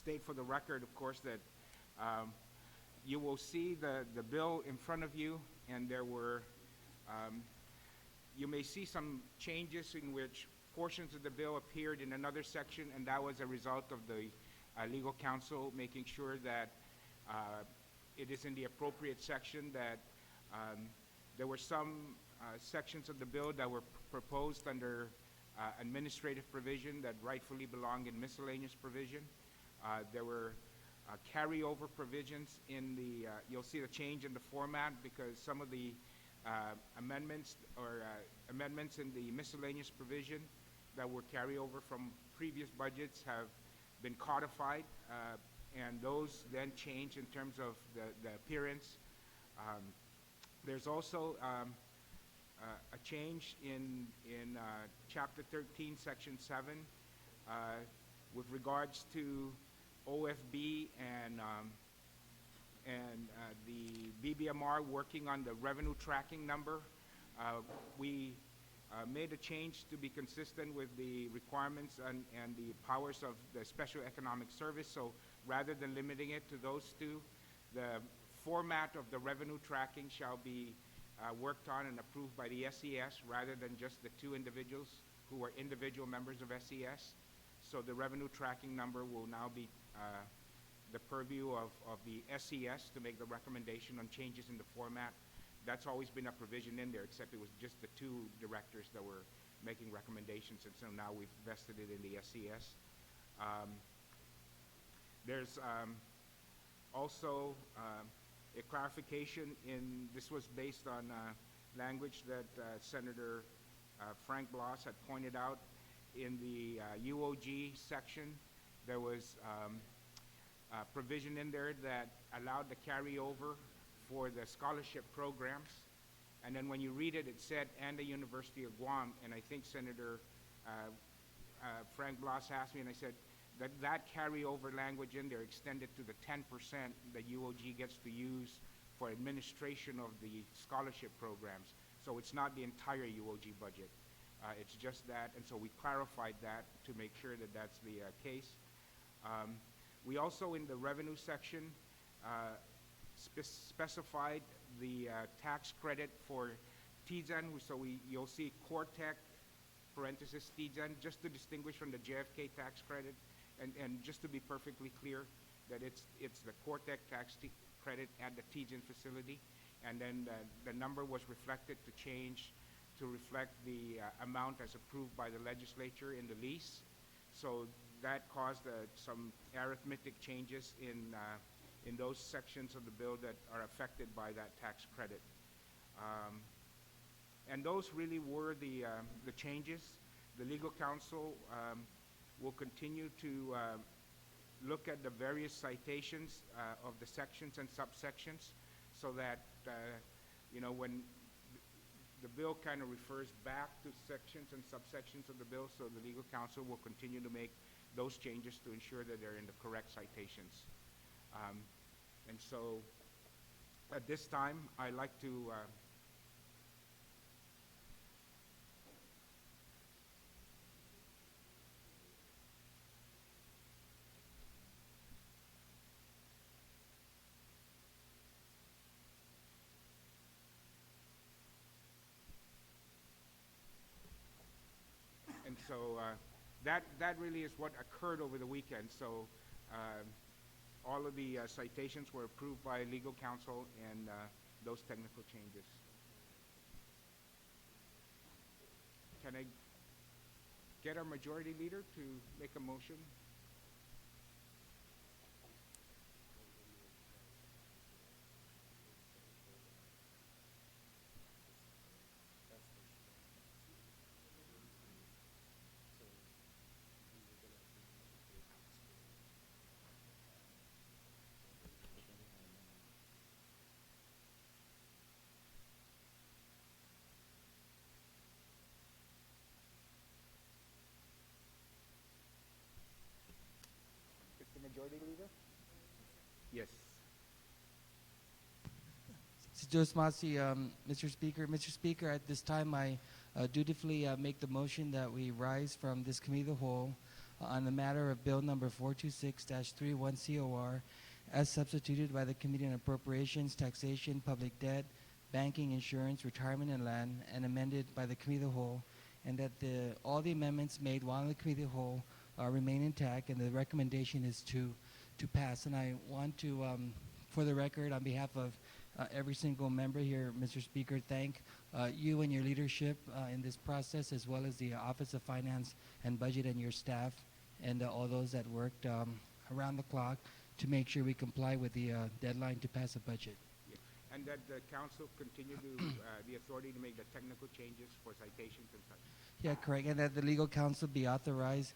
state for the record, of course, that you will see the bill in front of you, and there were, you may see some changes in which portions of the bill appeared in another section, and that was a result of the legal counsel making sure that it is in the appropriate section, that there were some sections of the bill that were proposed under administrative provision that rightfully belong in miscellaneous provision. There were carryover provisions in the, you'll see the change in the format because some of the amendments in the miscellaneous provision that were carryover from previous budgets have been codified, and those then change in terms of the appearance. There's also a change in Chapter 13, Section 7, with regards to OFB and the BBMR working on the revenue tracking number. We made a change to be consistent with the requirements and the powers of the Special Economic Service. So rather than limiting it to those two, the format of the revenue tracking shall be worked on and approved by the SES rather than just the two individuals who are individual members of SES. So the revenue tracking number will now be the purview of the SES to make the recommendation on changes in the format. That's always been a provision in there, except it was just the two directors that were making recommendations, and so now we've vested it in the SES. There's also a clarification in, this was based on language that Senator Frank Blas had pointed out. In the UOG section, there was a provision in there that allowed the carryover for the scholarship programs. And then when you read it, it said, and the University of Guam, and I think Senator Frank Blas asked me, and I said, that carryover language in there extended to the 10% that UOG gets to use for administration of the scholarship programs. So it's not the entire UOG budget. It's just that, and so we clarified that to make sure that that's the case. We also, in the revenue section, specified the tax credit for TZAN, so you'll see Cortec, parenthesis TZAN, just to distinguish from the JFK tax credit, and just to be perfectly clear that it's the Cortec tax credit at the TZAN facility, and then the number was reflected to change to reflect the amount as approved by the legislature in the lease. So that caused some arithmetic changes in those sections of the bill that are affected by that tax credit. And those really were the changes. The legal counsel will continue to look at the various citations of the sections and subsections so that, when the bill kind of refers back to sections and subsections of the bill, so the legal counsel will continue to make those changes to ensure that they're in the correct citations. And so at this time, I'd like to and so that really is what occurred over the weekend. So all of the citations were approved by legal counsel and those technical changes. Can I get our majority leader to make a motion? Majority leader? Yes. Joseph Masi, Mr. Speaker. Mr. Speaker, at this time I dutifully make the motion that we rise from this committee of the whole on the matter of Bill number 426-31 COR as substituted by the Committee on Appropriations, Taxation, Public Debt, Banking, Insurance, Retirement, and Land, and amended by the Committee of the Whole, and that all the amendments made while in the Committee of the Whole remain intact, and the recommendation is to pass. And I want to, for the record, on behalf of every single member here, Mr. Speaker, thank you and your leadership in this process, as well as the Office of Finance and Budget and your staff, and all those that worked around the clock to make sure we comply with the deadline to pass a budget. Yeah. And that the council continue to, the authority to make the technical changes for citations and such. Yeah, correct. And that the legal counsel be authorized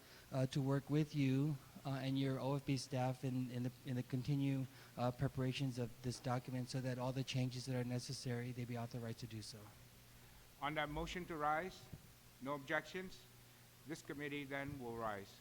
to work with you and your OFB staff in the continued preparations of this document, so that all the changes that are necessary, they be authorized to do so. On that motion to rise, no objections? This committee then will rise.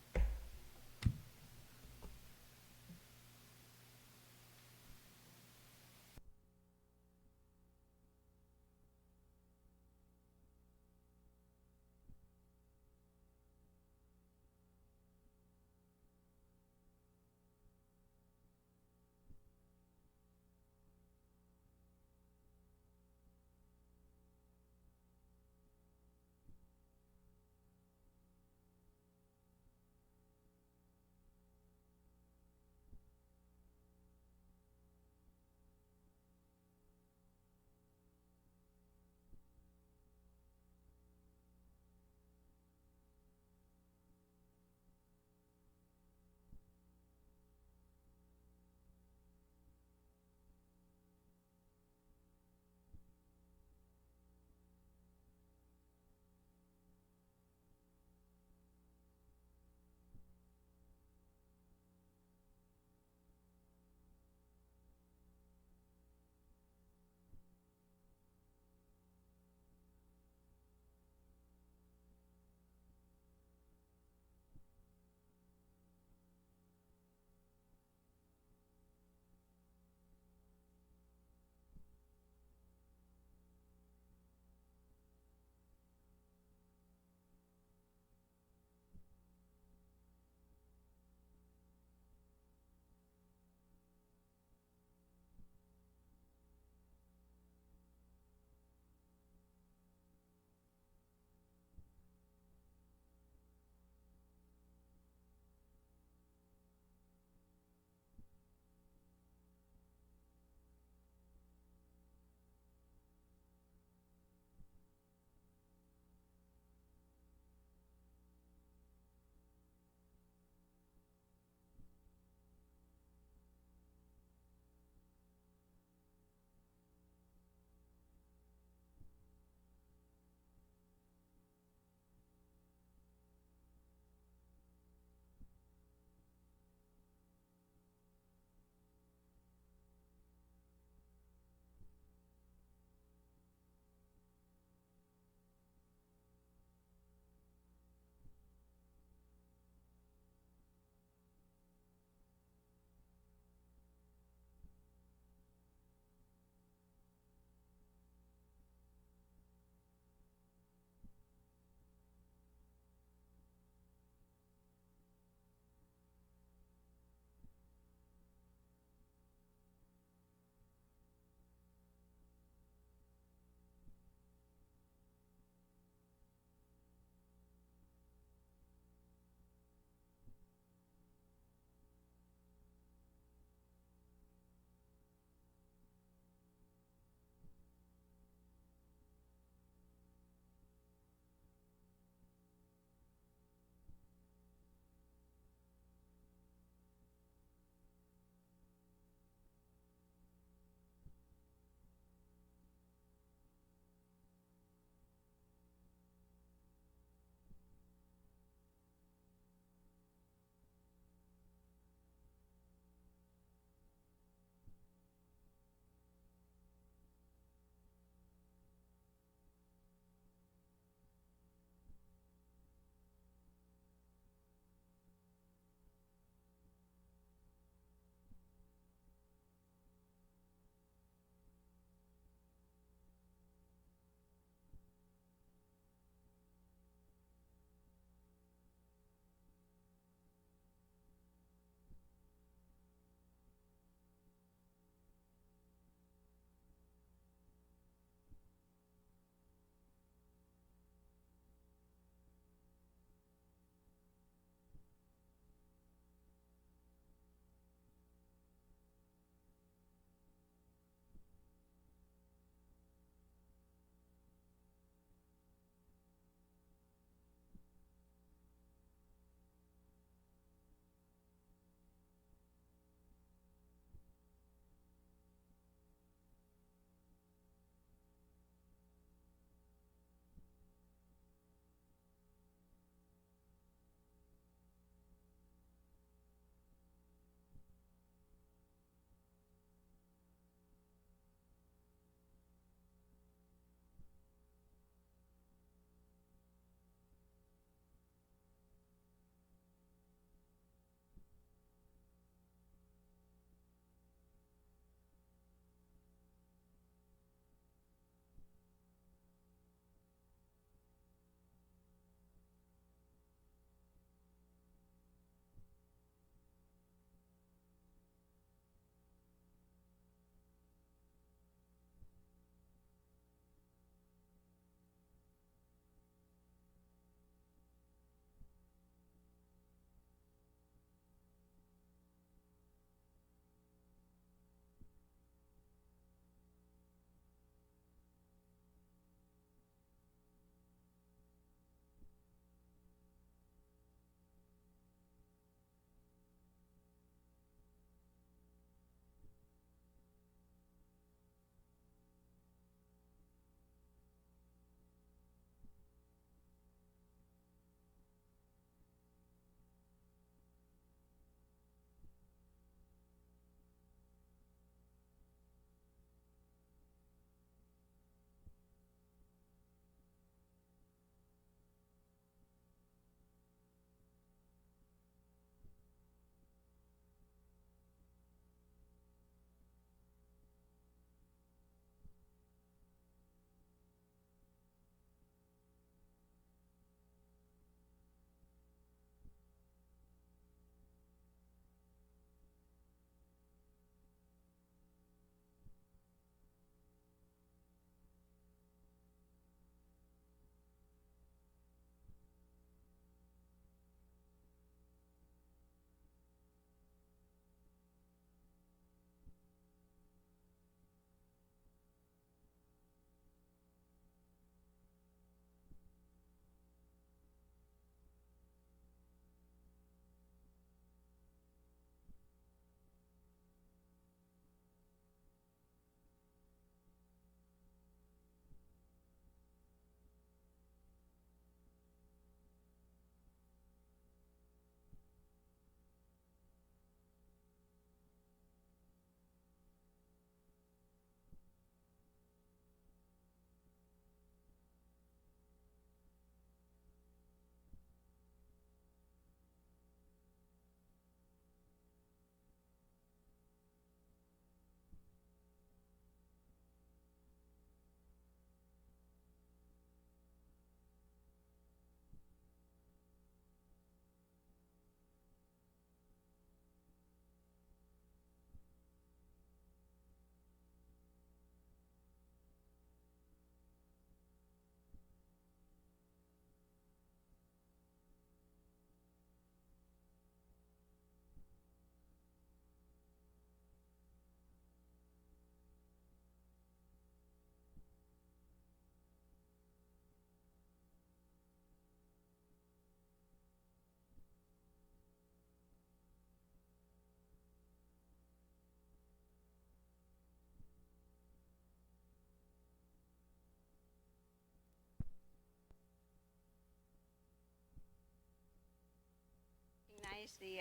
recognize the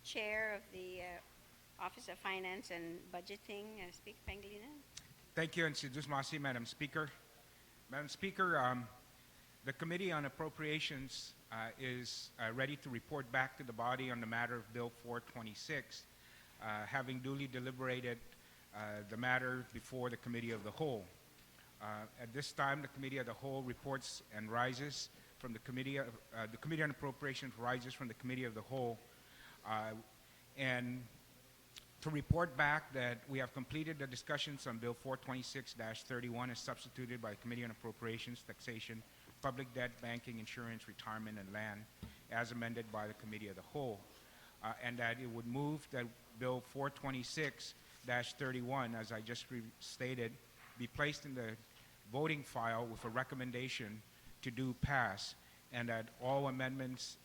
Chair of the Office of Finance and Budgeting, Speaker Pangilinan. Thank you, and Sidusmasi, Madam Speaker. Madam Speaker, the Committee on Appropriations is ready to report back to the body on the matter of Bill 426, having duly deliberated the matter before the Committee of the Whole. At this time, the Committee of the Whole reports and rises from the Committee on Appropriations rises from the Committee of the Whole, and to report back that we have completed the discussions on Bill 426-31 as substituted by the Committee on Appropriations, Taxation, Public Debt, Banking, Insurance, Retirement, and Land, as amended by the Committee of the Whole, and that it would move that Bill 426-31, as I just stated, be placed in the voting file with a recommendation to do pass, and that all amendments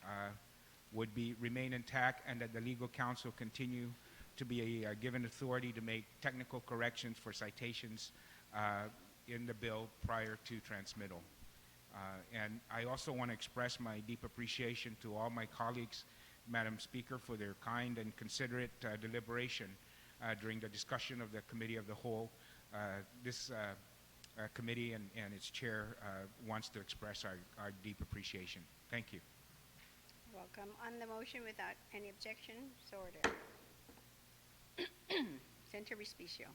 would remain intact, and that the legal counsel continue to be given authority to make technical corrections for citations in the bill prior to transmittal. And I also want to express my deep appreciation to all my colleagues, Madam Speaker, for their kind and considerate deliberation during the discussion of the Committee of the Whole. This committee and its chair wants to express our deep appreciation. Thank you. Welcome. On the motion without any objection, so ordered. Senator Respicio.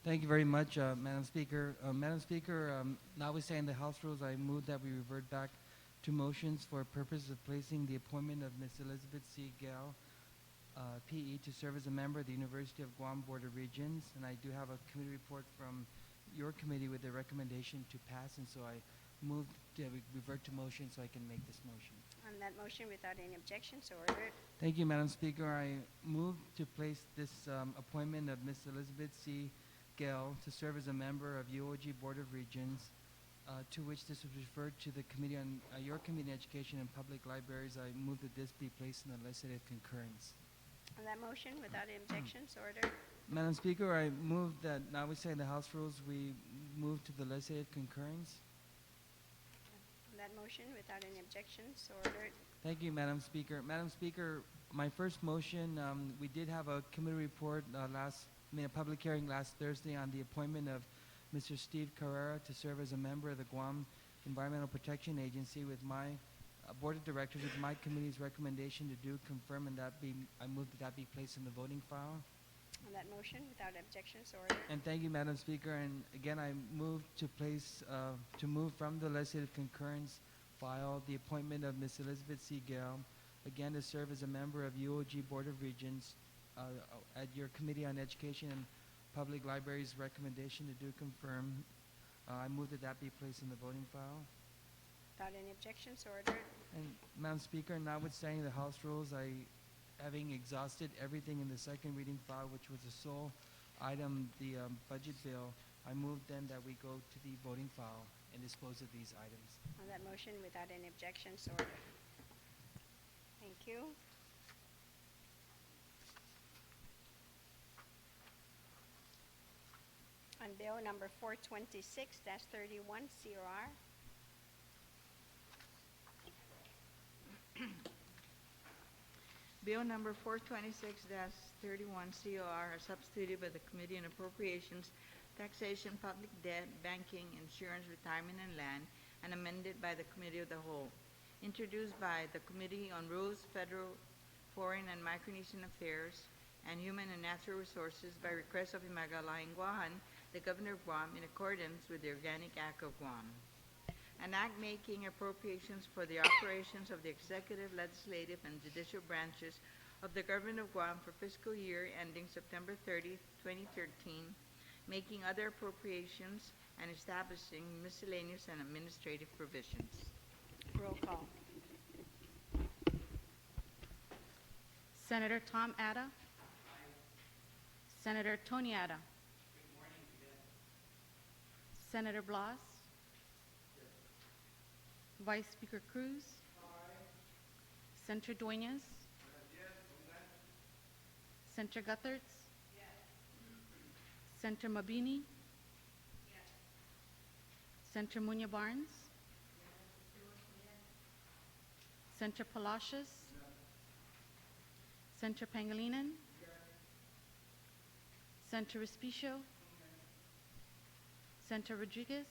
Thank you very much, Madam Speaker. Madam Speaker, notwithstanding the House rules, I move that we revert back to motions for purposes of placing the appointment of Ms. Elizabeth C. Gale, P.E., to serve as a member of the University of Guam Board of Regents. And I do have a committee report from your committee with a recommendation to pass, and so I move to revert to motion so I can make this motion. On that motion without any objection, so ordered. Thank you, Madam Speaker. I move to place this appointment of Ms. Elizabeth C. Gale to serve as a member of UOG Board of Regents, to which this was referred to the Committee on your Committee on Education and Public Libraries. I move that this be placed in the legislative concurrence. On that motion without any objection, so ordered. Madam Speaker, I move that notwithstanding the House rules, we move to the legislative concurrence. On that motion without any objection, so ordered. Thank you, Madam Speaker. Madam Speaker, my first motion, we did have a committee report a public hearing last Thursday on the appointment of Mr. Steve Carrera to serve as a member of the Guam Environmental Protection Agency with my Board of Directors, with my committee's recommendation to do confirm, and I move that be placed in the voting file. On that motion without objection, so ordered. And thank you, Madam Speaker. And again, I move to place, to move from the legislative concurrence file the appointment of Ms. Elizabeth C. Gale, again to serve as a member of UOG Board of Regents, at your Committee on Education and Public Libraries recommendation to do confirm. I move that be placed in the voting file. Without any objection, so ordered. And Madam Speaker, notwithstanding the House rules, having exhausted everything in the second reading file, which was the sole item, the budget bill, I move then that we go to the voting file and dispose of these items. On that motion without any objection, so ordered. Thank you. On bill number 426-31 COR. Bill number 426-31 COR are substituted by the Committee on Appropriations, Taxation, Public Debt, Banking, Insurance, Retirement, and Land, and amended by the Committee of the Whole. Introduced by the Committee on Rules, Federal, Foreign, and Micronesian Affairs, and Human and Natural Resources by request of Himagalain Guahan, the Governor of Guam, in accordance with the Organic Act of Guam. An act making appropriations for the operations of the executive, legislative, and judicial branches of the Government of Guam for fiscal year ending September 30, 2013, making other appropriations, and establishing miscellaneous and administrative provisions. Roll call. Senator Tom Atta. Senator Tony Atta. Senator Blas. Vice Speaker Cruz. Senator Duenas. Senator Guthertz. Senator Mabini. Senator Munya Barnes. Senator Palacios, Senator Pangilinan, Senator Respicio, Senator Rodriguez,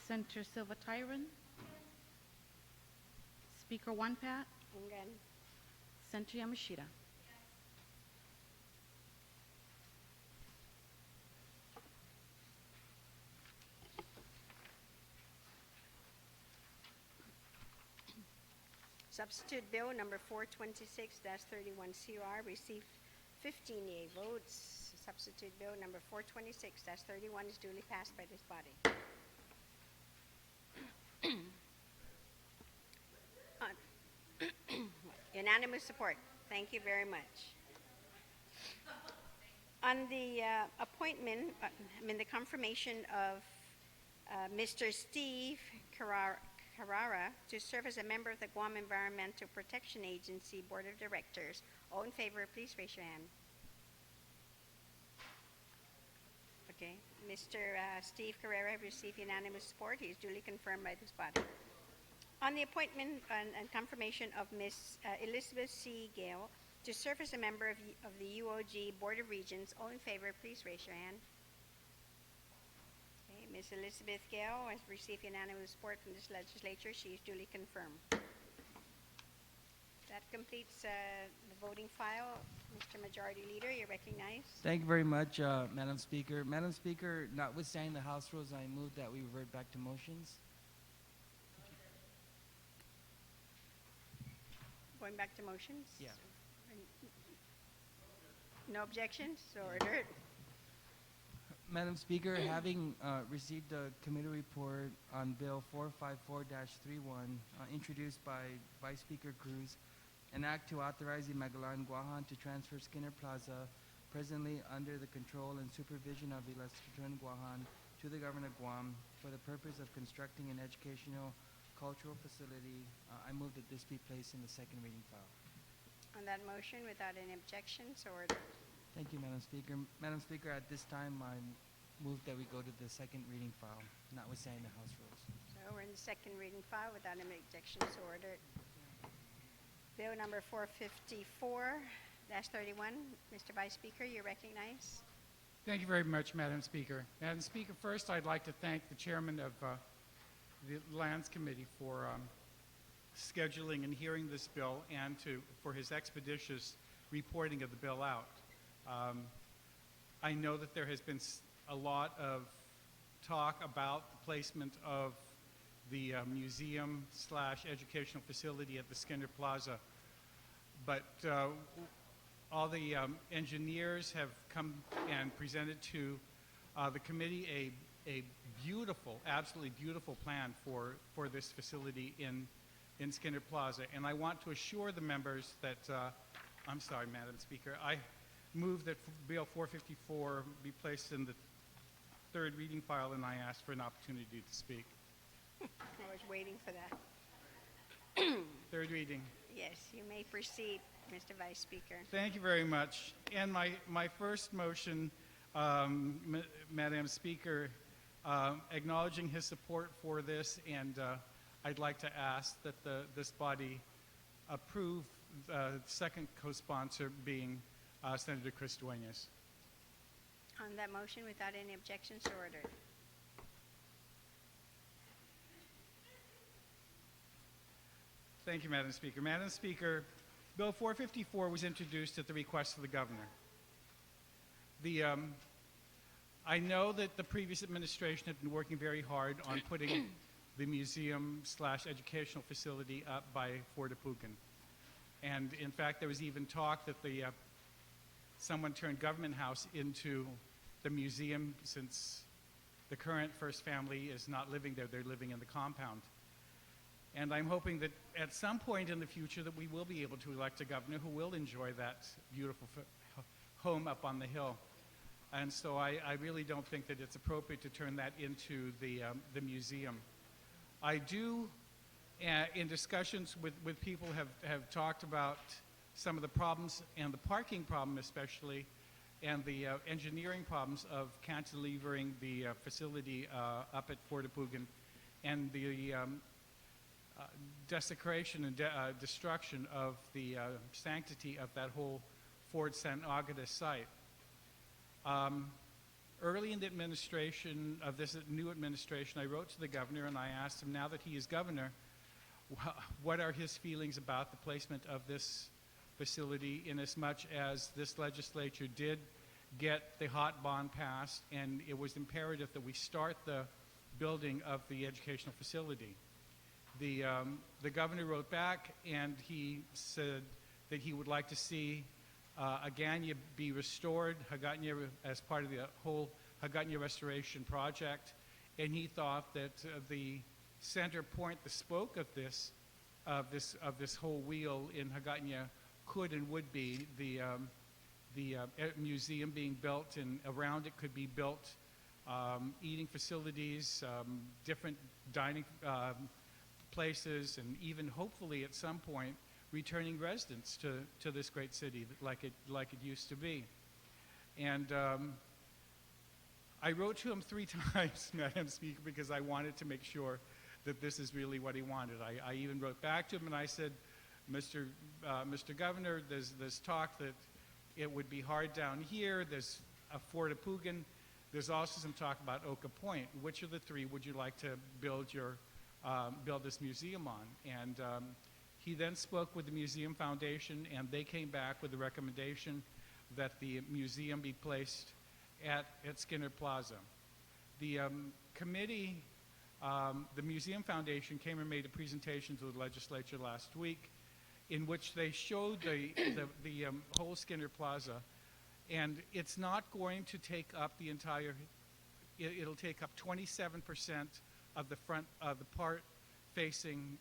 Senator Silva Tyron, Speaker Wanpat, Ungan. Senator Yamashita. Substitute Bill number 426-31 COR received 15 yea votes. Substitute Bill number 426-31 is duly passed by this body. Unanimous support. Thank you very much. On the the confirmation of Mr. Steve Carrara to serve as a member of the Guam Environmental Protection Agency Board of Directors. All in favor, please raise your hand. Okay. Mr. Steve Carrera received unanimous support. He is duly confirmed by this body. On the appointment and confirmation of Ms. Elizabeth C. Gale to serve as a member of the UOG Board of Regents. All in favor, please raise your hand. Okay, Ms. Elizabeth Gale has received unanimous support from this legislature. She is duly confirmed. That completes the voting file. Mr. Majority Leader, you're recognized. Thank you very much, Madam Speaker. Madam Speaker, notwithstanding the House rules, I move that we revert back to motions. Going back to motions? Yeah. No objections? So ordered. Madam Speaker, having received the committee report on Bill 454-31, introduced by Vice Speaker Cruz, an act to authorize the Magalan Guahan to transfer Skinner Plaza, presently under the control and supervision of the Legislature Guahan, to the Government of Guam for the purpose of constructing an educational cultural facility. I move that this be placed in the second reading file. On that motion, without any objections, so ordered. Thank you, Madam Speaker. Madam Speaker, at this time, I move that we go to the second reading file, notwithstanding the House rules. So we're in the second reading file without any objections, so ordered. Bill number 454-31. Mr. Vice Speaker, you're recognized. Thank you very much, Madam Speaker. Madam Speaker, first I'd like to thank the chairman of the Lands Committee for scheduling and hearing this bill and for his expeditious reporting of the bill out. I know that there has been a lot of talk about the placement of the museum/educational facility at the Skinner Plaza, but all the engineers have come and presented to the committee a beautiful, absolutely beautiful plan for this facility in Skinner Plaza. And I want to assure the members that, I'm sorry, Madam Speaker, I move that Bill 454 be placed in the third reading file, and I ask for an opportunity to speak. I was waiting for that. Third reading. Yes, you may proceed, Mr. Vice Speaker. Thank you very much. And my first motion, Madam Speaker, acknowledging his support for this, and I'd like to ask that this body approve the second co-sponsor being Senator Chris Duenas. On that motion, without any objections, so ordered. Thank you, Madam Speaker. Madam Speaker, Bill 454 was introduced at the request of the governor. I know that the previous administration had been working very hard on putting the museum/educational facility up by Fort Apugan. And in fact, there was even talk that someone turned Government House into the museum, since the current First family is not living there, they're living in the compound. And I'm hoping that at some point in the future that we will be able to elect a governor who will enjoy that beautiful home up on the hill. And so I really don't think that it's appropriate to turn that into the museum. I do, in discussions with people, have talked about some of the problems, and the parking problem especially, and the engineering problems of cantilevering the facility up at Fort Apugan, and the desecration and destruction of the sanctity of that whole Fort San Agata site. Early in the administration of this new administration, I wrote to the governor and I asked him, now that he is governor, what are his feelings about the placement of this facility, in as much as this legislature did get the hot bond passed, and it was imperative that we start the building of the educational facility. The governor wrote back and he said that he would like to see Hagåtña be restored, Hagåtña as part of the whole Hagåtña restoration project, and he thought that the center point, the spoke of this whole wheel in Hagåtña could and would be the museum being built, and around it could be built eating facilities, different dining places, and even hopefully at some point returning residents to this great city like it used to be. And I wrote to him 3 times, Madam Speaker, because I wanted to make sure that this is really what he wanted. I even wrote back to him and I said, Mr. Governor, there's talk that it would be hard down here. There's a Fort Apugan. There's also some talk about Oka Point. Which of the 3 would you like to build this museum on? And he then spoke with the Museum Foundation, and they came back with the recommendation that the museum be placed at Skinner Plaza. The committee, the Museum Foundation came and made a presentation to the legislature last week in which they showed the whole Skinner Plaza, and it's not going to take up the entire, it'll take up 27% of the front, the part facing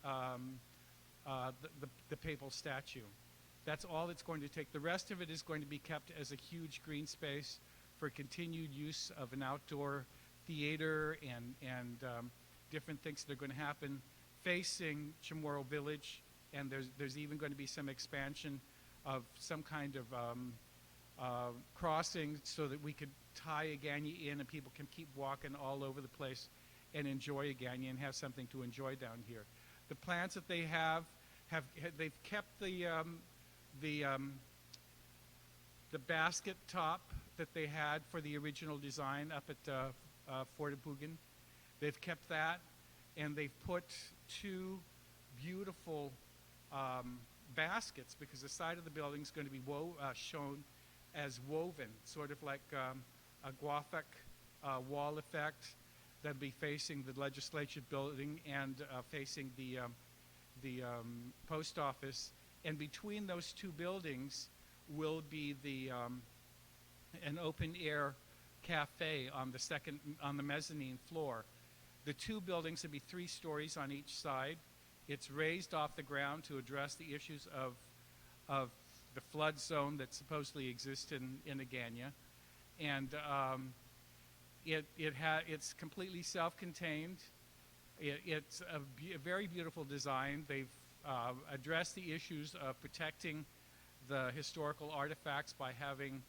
the papal statue. That's all it's going to take. The rest of it is going to be kept as a huge green space for continued use of an outdoor theater and different things that are going to happen facing Chamorro Village, and there's even going to be some expansion of some kind of crossing so that we could tie Hagåtña in and people can keep walking all over the place and enjoy Hagåtña and have something to enjoy down here. The plans that they they've kept the basket top that they had for the original design up at Fort Apugan. They've kept that, and they've put 2 beautiful baskets, because the side of the building is going to be shown as woven, sort of like a Gothic wall effect that'll be facing the legislature building and facing the post office. And between those 2 buildings will be an open-air cafe on the mezzanine floor. The 2 buildings will be 3 stories on each side. It's raised off the ground to address the issues of the flood zone that supposedly exists in Hagåtña, and it's completely self-contained. It's a very beautiful design. They've addressed the issues of protecting the historical artifacts by having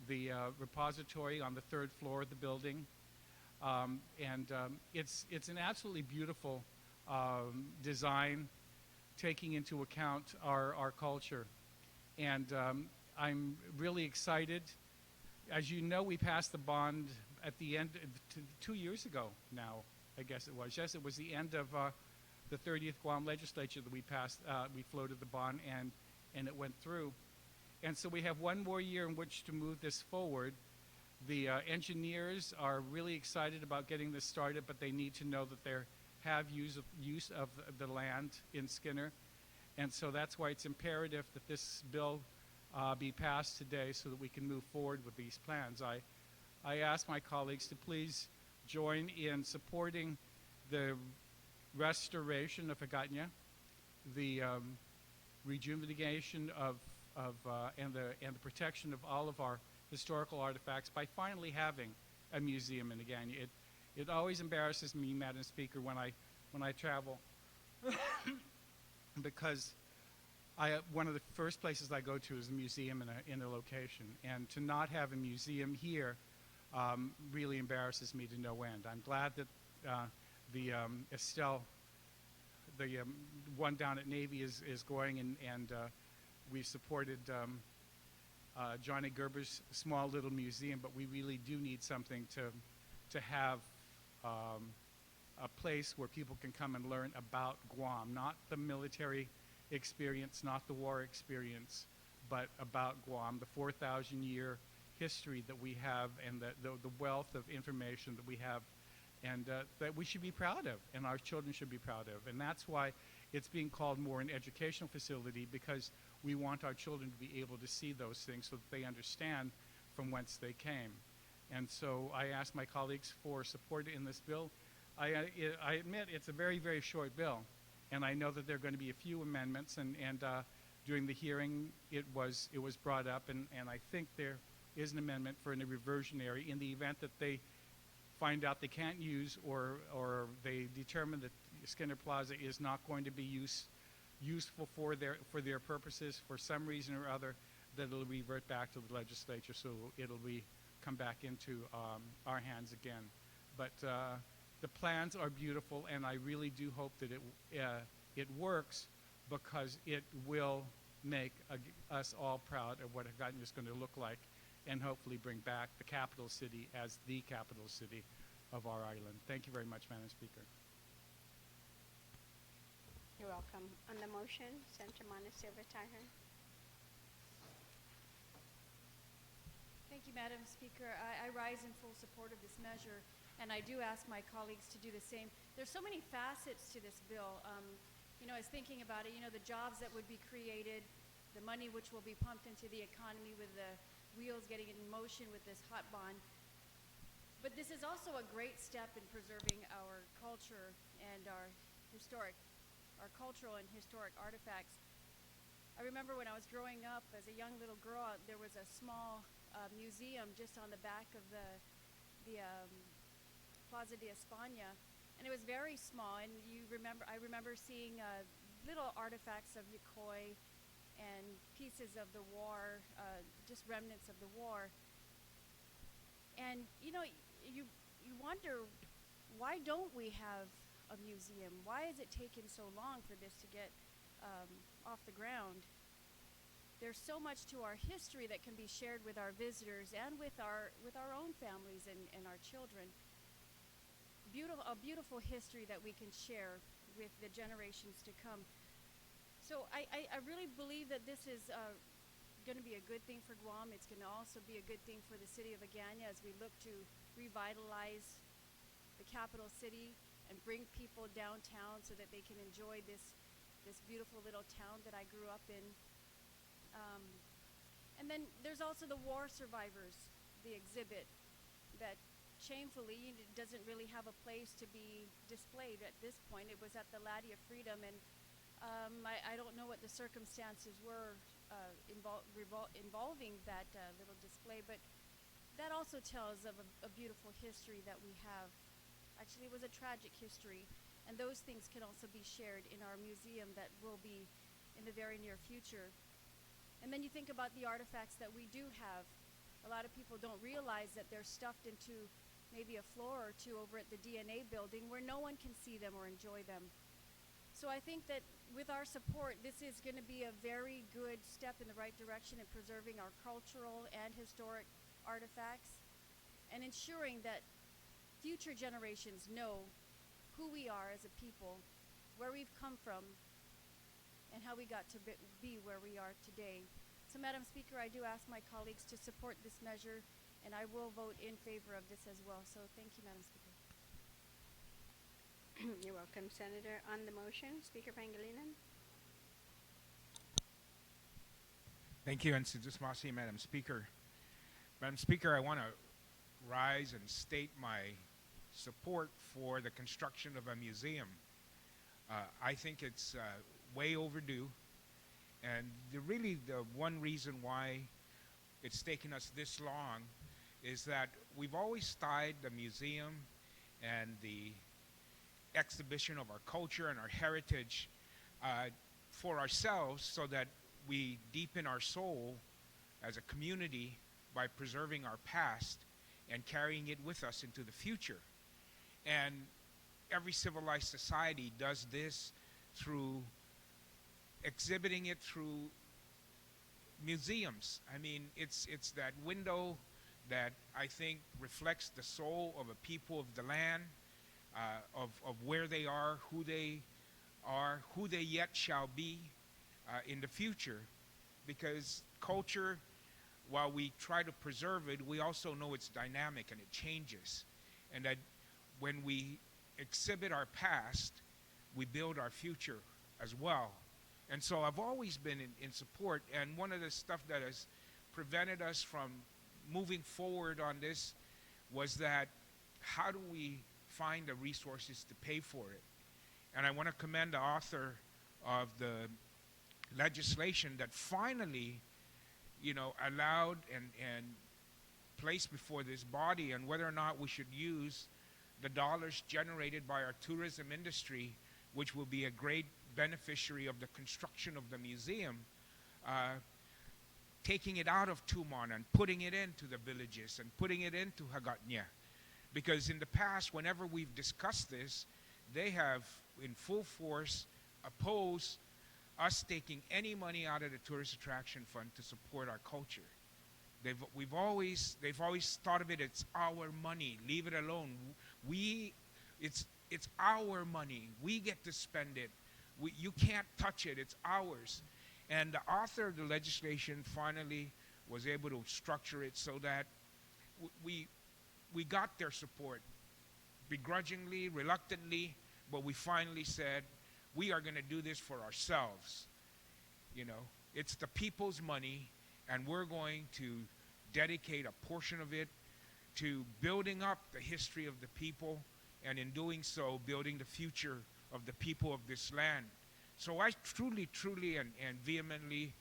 the repository on the 3rd floor of the building, and it's an absolutely beautiful design, taking into account our culture. And I'm really excited. As you know, we passed the bond at the end, 2 years ago now, I guess it was. Yes, it was the end of the 30th Guam Legislature that we passed, we floated the bond, and it went through. And so we have 1 more year in which to move this forward. The engineers are really excited about getting this started, but they need to know that they have use of the land in Skinner. And so that's why it's imperative that this bill be passed today so that we can move forward with these plans. I ask my colleagues to please join in supporting the restoration of Hagåtña, the rejuvenation and the protection of all of our historical artifacts by finally having a museum in Hagåtña. It always embarrasses me, Madam Speaker, when I travel, because one of the first places I go to is a museum in a location, and to not have a museum here really embarrasses me to no end. I'm glad that the Estelle the one down at Navy is going, and we supported Johnny Gerber's small little museum, but we really do need something to have a place where people can come and learn about Guam, not the military experience, not the war experience, but about Guam, the 4,000-year history that we have, and the wealth of information that we have, and that we should be proud of, and our children should be proud of. And that's why it's being called more an educational facility, because we want our children to be able to see those things so that they understand from whence they came. And so I ask my colleagues for support in this bill. I admit it's a very, very short bill, and I know that there are going to be a few amendments, and during the hearing it was brought up, and I think there is an amendment for a reversionary in the event that they find out they can't use, or they determine that Skinner Plaza is not going to be useful for their purposes for some reason or other, that it'll revert back to the legislature, so it'll come back into our hands again. But the plans are beautiful, and I really do hope that it works, because it will make us all proud of what Hagåtña is going to look like, and hopefully bring back the capital city as the capital city of our island. Thank you very much, Madam Speaker. You're welcome. On the motion, Senator Mana Silva Tyron. Thank you, Madam Speaker. I rise in full support of this measure, and I do ask my colleagues to do the same. There's so many facets to this bill. I was thinking about it, the jobs that would be created, the money which will be pumped into the economy with the wheels getting in motion with this hot bond. But this is also a great step in preserving our culture and our cultural and historic artifacts. I remember when I was growing up as a young little girl, there was a small museum just on the back of the Plaza de España, and it was very small. And I remember seeing little artifacts of Yokoi and pieces of the war, just remnants of the war. And you wonder, why don't we have a museum? Why has it taken so long for this to get off the ground? There's so much to our history that can be shared with our visitors and with our own families and our children. A beautiful history that we can share with the generations to come. So I really believe that this is going to be a good thing for Guam. It's going to also be a good thing for the city of Hagåtña as we look to revitalize the capital city and bring people downtown so that they can enjoy this beautiful little town that I grew up in. And then there's also the war survivors, the exhibit that shamefully doesn't really have a place to be displayed at this point. It was at the Laddie of Freedom, and I don't know what the circumstances were involving that little display, but that also tells of a beautiful history that we have. Actually, it was a tragic history, and those things can also be shared in our museum that will be in the very near future. And then you think about the artifacts that we do have. A lot of people don't realize that they're stuffed into maybe a floor or two over at the DNA building where no one can see them or enjoy them. So I think that with our support, this is going to be a very good step in the right direction in preserving our cultural and historic artifacts and ensuring that future generations know who we are as a people, where we've come from, and how we got to be where we are today. So, Madam Speaker, I do ask my colleagues to support this measure, and I will vote in favor of this as well. So thank you, Madam Speaker. You're welcome, Senator. On the motion, Speaker Pangilinan. Thank you, and Sidusmasi, Madam Speaker. Madam Speaker, I want to rise and state my support for the construction of a museum. I think it's way overdue, and really the one reason why it's taken us this long is that we've always tied the museum and the exhibition of our culture and our heritage for ourselves, so that we deepen our soul as a community by preserving our past and carrying it with us into the future. And every civilized society does this through exhibiting it through museums. I mean, it's that window that I think reflects the soul of a people of the land, of where they are, who they yet shall be in the future. Because culture, while we try to preserve it, we also know it's dynamic and it changes. And that when we exhibit our past, we build our future as well. And so I've always been in support. And one of the stuff that has prevented us from moving forward on this was that how do we find the resources to pay for it? And I want to commend the author of the legislation that finally, allowed and placed before this body and whether or not we should use the dollars generated by our tourism industry, which will be a great beneficiary of the construction of the museum, taking it out of Tumon and putting it into the villages and putting it into Hagatnya. Because in the past, whenever we've discussed this, they have in full force opposed us taking any money out of the tourist attraction fund to support our culture. They've always thought of it, it's our money, leave it alone. It's our money, we get to spend it. You can't touch it, it's ours. And the author of the legislation finally was able to structure it so that we got their support, begrudgingly, reluctantly, but we finally said, we are going to do this for ourselves. It's the people's money, and we're going to dedicate a portion of it to building up the history of the people, and in doing so, building the future of the people of this land. So I truly, truly, and vehemently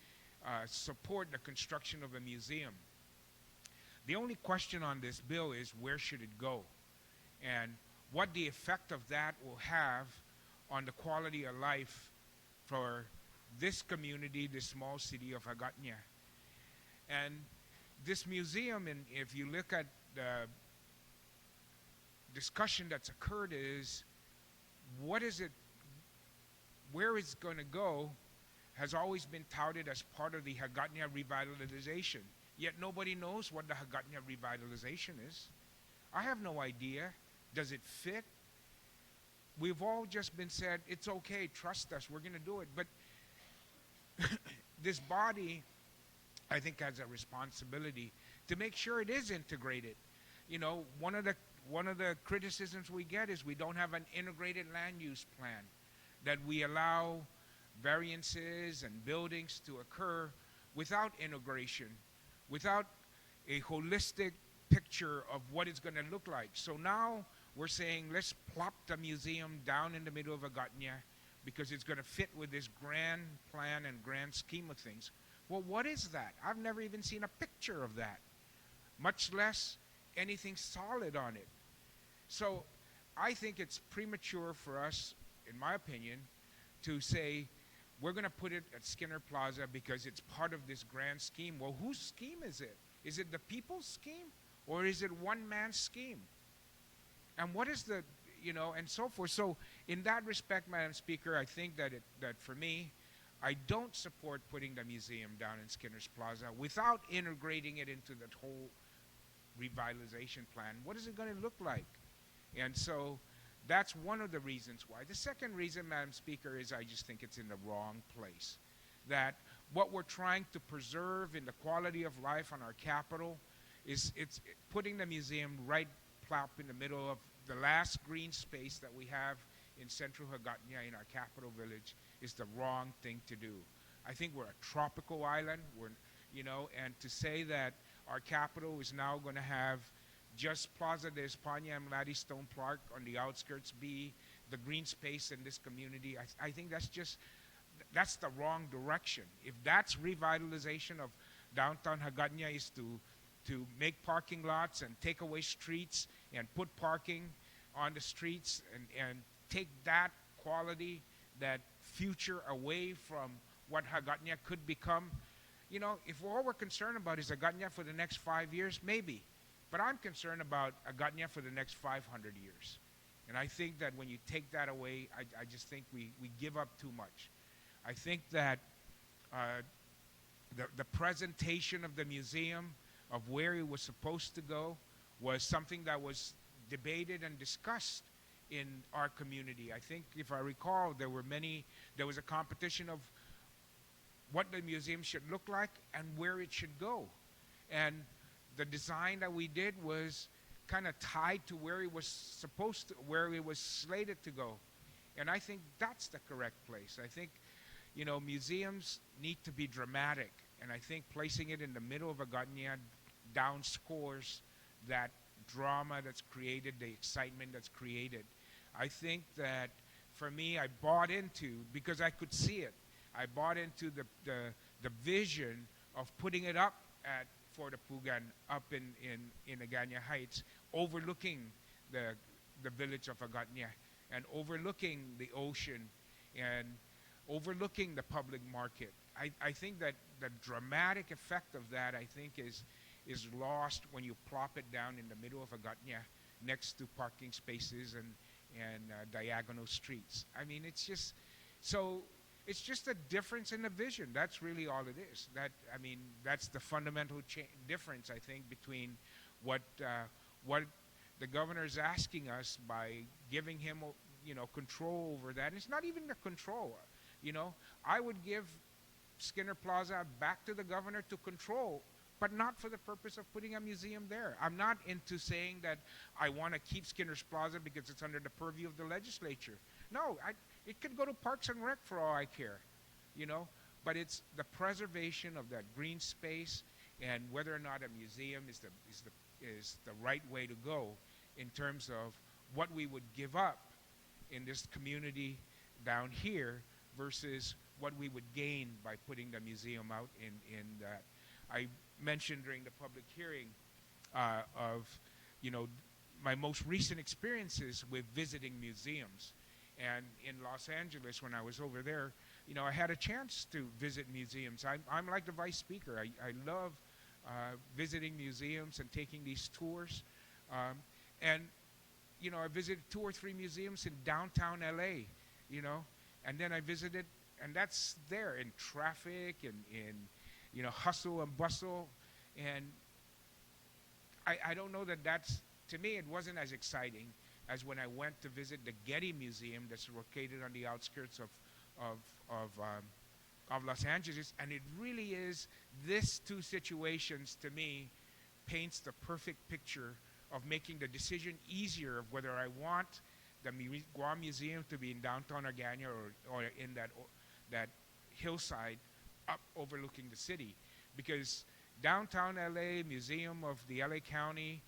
support the construction of a museum. The only question on this bill is where should it go, and what the effect of that will have on the quality of life for this community, this small city of Hagatnya. And this museum, and if you look at the discussion that's occurred, is what is it, where it's going to go, has always been touted as part of the Hagatnya revitalization. Yet nobody knows what the Hagatnya revitalization is. I have no idea. Does it fit? We've all just been said, it's okay, trust us, we're going to do it. But this body, I think, has a responsibility to make sure it is integrated. One of the criticisms we get is we don't have an integrated land use plan, that we allow variances and buildings to occur without integration, without a holistic picture of what it's going to look like. So now we're saying, let's plop the museum down in the middle of Hagatnya because it's going to fit with this grand plan and grand scheme of things. Well, what is that? I've never even seen a picture of that, much less anything solid on it. So I think it's premature for us, in my opinion, to say we're going to put it at Skinner Plaza because it's part of this grand scheme. Well, whose scheme is it? Is it the people's scheme, or is it one man's scheme? And what is the, and so forth. So in that respect, Madam Speaker, I think that for me, I don't support putting the museum down in Skinner's Plaza without integrating it into that whole revitalization plan. What is it going to look like? And so that's one of the reasons why. The second reason, Madam Speaker, is I just think it's in the wrong place. That what we're trying to preserve in the quality of life on our capital is it's putting the museum right plop in the middle of the last green space that we have in central Hagatnya in our capital village is the wrong thing to do. I think we're a tropical island, and to say that our capital is now going to have just Plaza de España and Laddystone Park on the outskirts be the green space in this community. I think that's the wrong direction. If that's revitalization of downtown Hagatnya, is to make parking lots and take away streets and put parking on the streets and take that quality, that future away from what Hagatnya could become. If all we're concerned about is Hagatnya for the next 5 years, maybe. But I'm concerned about Hagatnya for the next 500 years. And I think that when you take that away, I just think we give up too much. I think that the presentation of the museum, of where it was supposed to go, was something that was debated and discussed in our community. I think, if I recall, there was a competition of what the museum should look like and where it should go. And the design that we did was kind of tied to where it was where it was slated to go. And I think that's the correct place. I think, museums need to be dramatic. And I think placing it in the middle of Aganya downscores that drama that's created, the excitement that's created. I think that, for me, I bought into, because I could see it, I bought into the vision of putting it up at Fort Apugan, up in Aganya Heights, overlooking the village of Aganya, and overlooking the ocean, and overlooking the public market. I think that the dramatic effect of that, I think, is lost when you plop it down in the middle of Aganya, next to parking spaces and diagonal streets. I mean, it's just a difference in the vision. That's really all it is. That's the fundamental difference, I think, between what the governor is asking us by giving him, control over that. It's not even the control. I would give Skinner Plaza back to the governor to control, but not for the purpose of putting a museum there. I'm not into saying that I want to keep Skinner's Plaza because it's under the purview of the legislature. No, it could go to Parks and Rec for all I care, But it's the preservation of that green space, and whether or not a museum is the right way to go in terms of what we would give up in this community down here versus what we would gain by putting the museum out in that. I mentioned during the public hearing of my most recent experiences with visiting museums. And in Los Angeles, when I was over there, I had a chance to visit museums. I'm like the vice speaker. I love visiting museums and taking these tours. I visited 2 or 3 museums in downtown LA, and then I visited, and that's there in traffic and in hustle and bustle. And I don't know that's, to me, it wasn't as exciting as when I went to visit the Getty Museum that's located on the outskirts of Los Angeles. And it really is, this 2 situations, to me, paints the perfect picture of making the decision easier of whether I want the Guam Museum to be in downtown Aganya or in that hillside up overlooking the city. Because downtown LA, Museum of the LA County,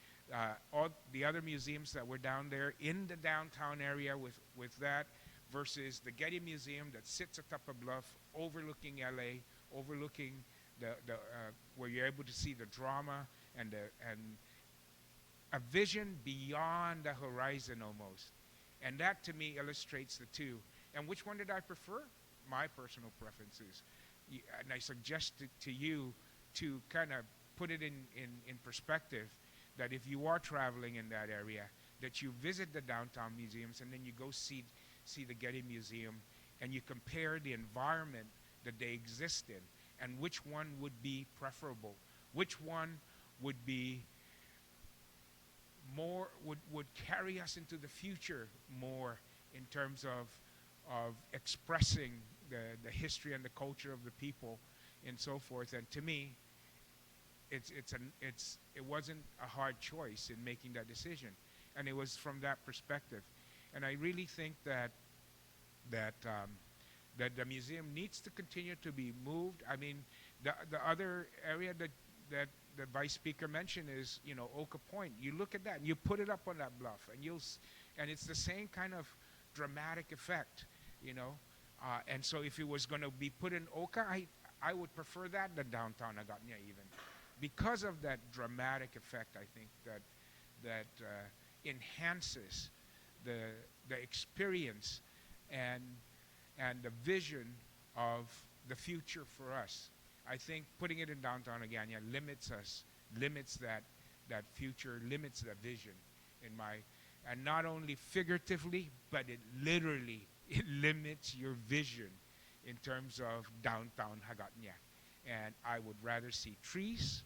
all the other museums that were down there in the downtown area with that, versus the Getty Museum that sits atop a bluff overlooking LA, overlooking where you're able to see the drama and a vision beyond the horizon almost. And that, to me, illustrates the 2. And which one did I prefer? My personal preferences. And I suggest to you to kind of put it in perspective, that if you are traveling in that area, that you visit the downtown museums and then you go see the Getty Museum, and you compare the environment that they exist in, and which one would be preferable, which one would be more, would carry us into the future more in terms of expressing the history and the culture of the people and so forth. And to me, it wasn't a hard choice in making that decision, and it was from that perspective. And I really think that the museum needs to continue to be moved. I mean, the other area that the vice speaker mentioned is Oka Point. You look at that and you put it up on that bluff, and it's the same kind of dramatic effect, And so if it was going to be put in Oka, I would prefer that than downtown Aganya even, because of that dramatic effect. I think that enhances the experience and the vision of the future for us. I think putting it in downtown limits that future, limits that vision, in And not only figuratively, but it literally, it limits your vision in terms of downtown Hagatnya. And I would rather see trees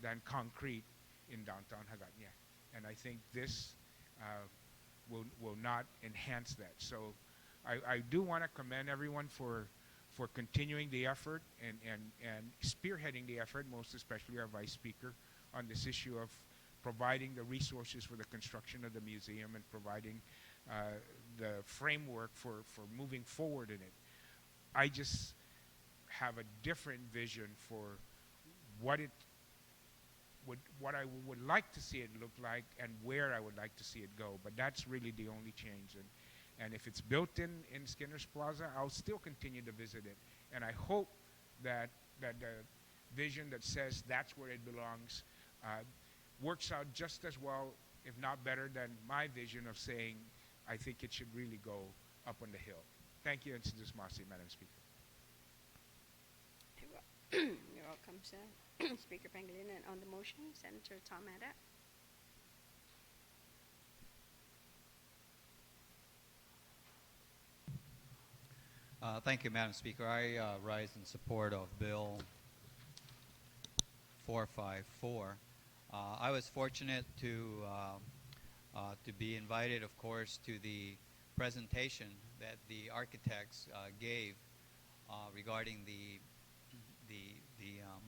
than concrete in downtown Hagatnya. And I think this will not enhance that. So I do want to commend everyone for continuing the effort and spearheading the effort, most especially our Vice Speaker, on this issue of providing the resources for the construction of the museum and providing the framework for moving forward in it. I just have a different vision for what I would like to see it look like and where I would like to see it go. But that's really the only change. And if it's built in Skinner's Plaza, I'll still continue to visit it. And I hope that the vision that says that's where it belongs works out just as well, if not better, than my vision of saying I think it should really go up on the hill. Thank you, and Sidus Masi, Madam Speaker. You're welcome, Speaker Pangilinan. And on the motion, Senator Tom Ada. Thank you, Madam Speaker. I rise in support of Bill 454. I was fortunate to be invited, of course, to the presentation that the architects gave regarding the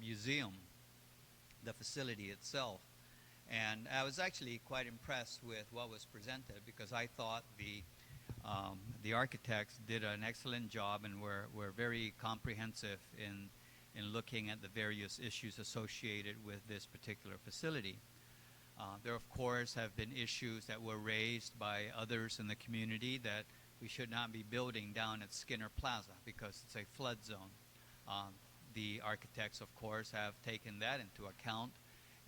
museum, the facility itself. And I was actually quite impressed with what was presented, because I thought the architects did an excellent job and were very comprehensive in looking at the various issues associated with this particular facility. There, of course, have been issues that were raised by others in the community that we should not be building down at Skinner Plaza because it's a flood zone. The architects, of course, have taken that into account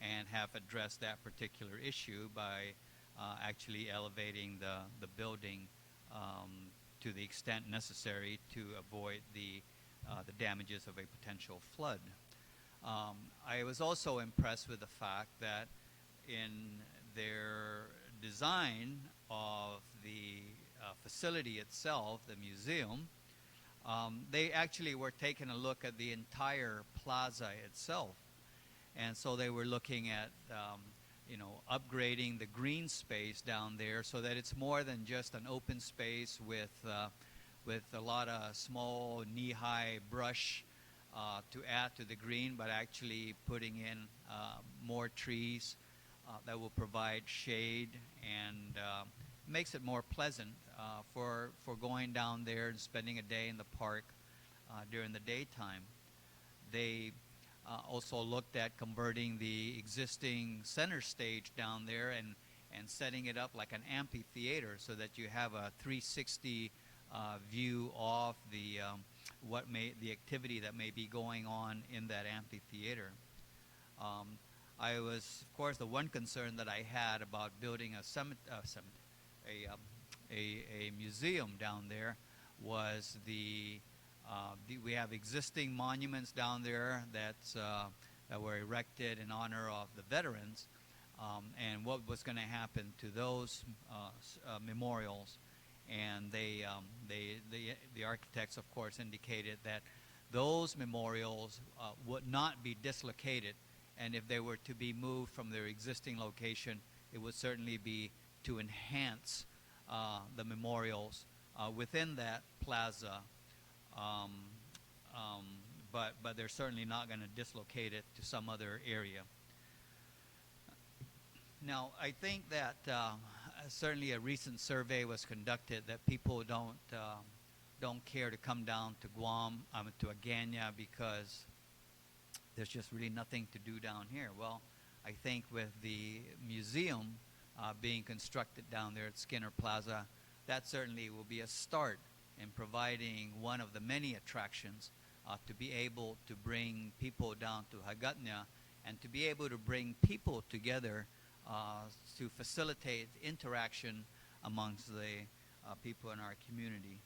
and have addressed that particular issue by actually elevating the building to the extent necessary to avoid the damages of a potential flood. I was also impressed with the fact that in their design of the facility itself, the museum, they actually were taking a look at the entire plaza itself. And so they were looking at upgrading the green space down there so that it's more than just an open space with a lot of small knee-high brush to add to the green, but actually putting in more trees that will provide shade and makes it more pleasant for going down there and spending a day in the park during the daytime. They also looked at converting the existing center stage down there and setting it up like an amphitheater so that you have a 360 view of the activity that may be going on in that amphitheater. I was, of course, the one concern that I had about building a museum down there was we have existing monuments down there that were erected in honor of the veterans, and what was going to happen to those memorials. And the architects, of course, indicated that those memorials would not be dislocated, and if they were to be moved from their existing location, it would certainly be to enhance the memorials within that plaza. But they're certainly not going to dislocate it to some other area. Now, I think that certainly a recent survey was conducted that people don't care to come down to Guam, to Agana, because there's just really nothing to do down here. Well, I think with the museum being constructed down there at Skinner Plaza, that certainly will be a start in providing one of the many attractions to be able to bring people down to Hagatna and to be able to bring people together to facilitate interaction amongst the people in our community.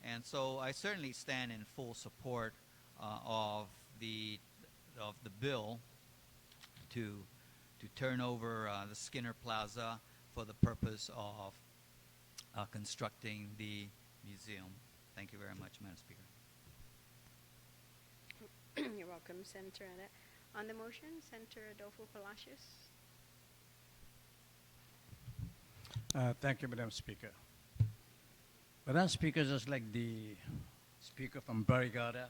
And so I certainly stand in full support of the bill to turn over the Skinner Plaza for the purpose of constructing the museum. Thank you very much, Madam Speaker. You're welcome, Senator Ada. On the motion, Senator Adolfo Palacios. Thank you, Madam Speaker. Madam Speaker, just like the Speaker from Barrigada,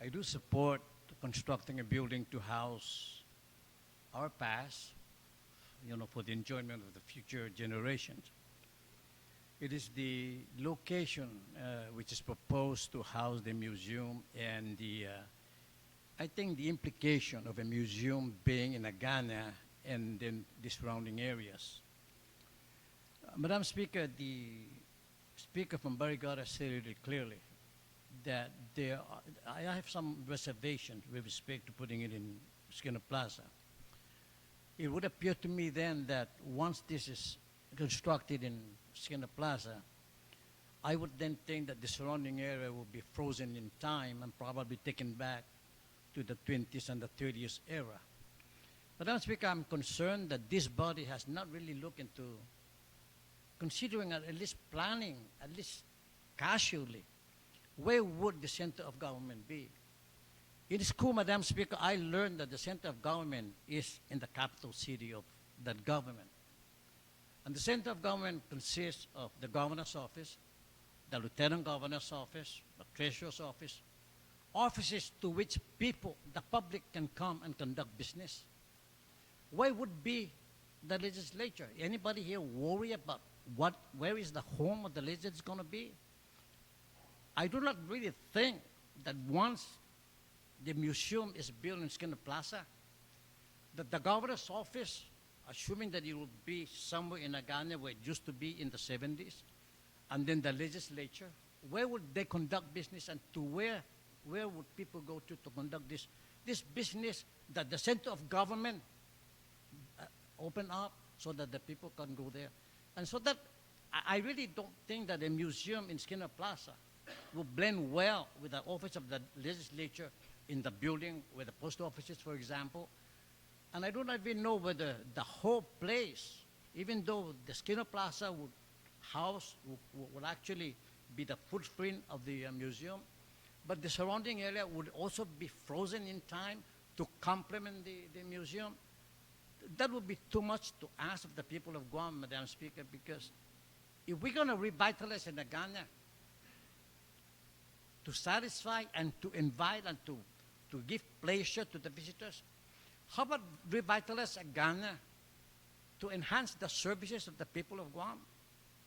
I do support constructing a building to house our past, for the enjoyment of the future generations. It is the location which is proposed to house the museum, and I think the implication of a museum being in Agana and then the surrounding areas. Madam Speaker, the Speaker from Barrigada stated it clearly that I have some reservations with respect to putting it in Skinner Plaza. It would appear to me then that once this is constructed in Skinner Plaza, I would then think that the surrounding area will be frozen in time and probably taken back to the 20th and the 30th era. Madam Speaker, I'm concerned that this body has not really looked into considering at least planning, at least casually, where would the center of government be? In school, Madam Speaker, I learned that the center of government is in the capital city of that government. And the center of government consists of the governor's office, the lieutenant governor's office, the treasurer's office, offices to which people, the public, can come and conduct business. Where would be the legislature? Anybody here worry about where is the home of the legislature going to be? I do not really think that once the museum is built in Skinner Plaza, that the governor's office, assuming that it will be somewhere in Agana where it used to be in the 70s, and then the legislature, where would they conduct business, and to where would people go to conduct this business that the center of government open up so that the people can go there? And so that I really don't think that a museum in Skinner Plaza will blend well with the office of the legislature in the building where the post office is, for example. And I don't even know whether the whole place, even though the Skinner Plaza would actually be the footprint of the museum, but the surrounding area would also be frozen in time to complement the museum. That would be too much to ask of the people of Guam, Madam Speaker, because if we're going to revitalize Agana to satisfy and to invite and to give pleasure to the visitors, how about revitalize Agana to enhance the services of the people of Guam?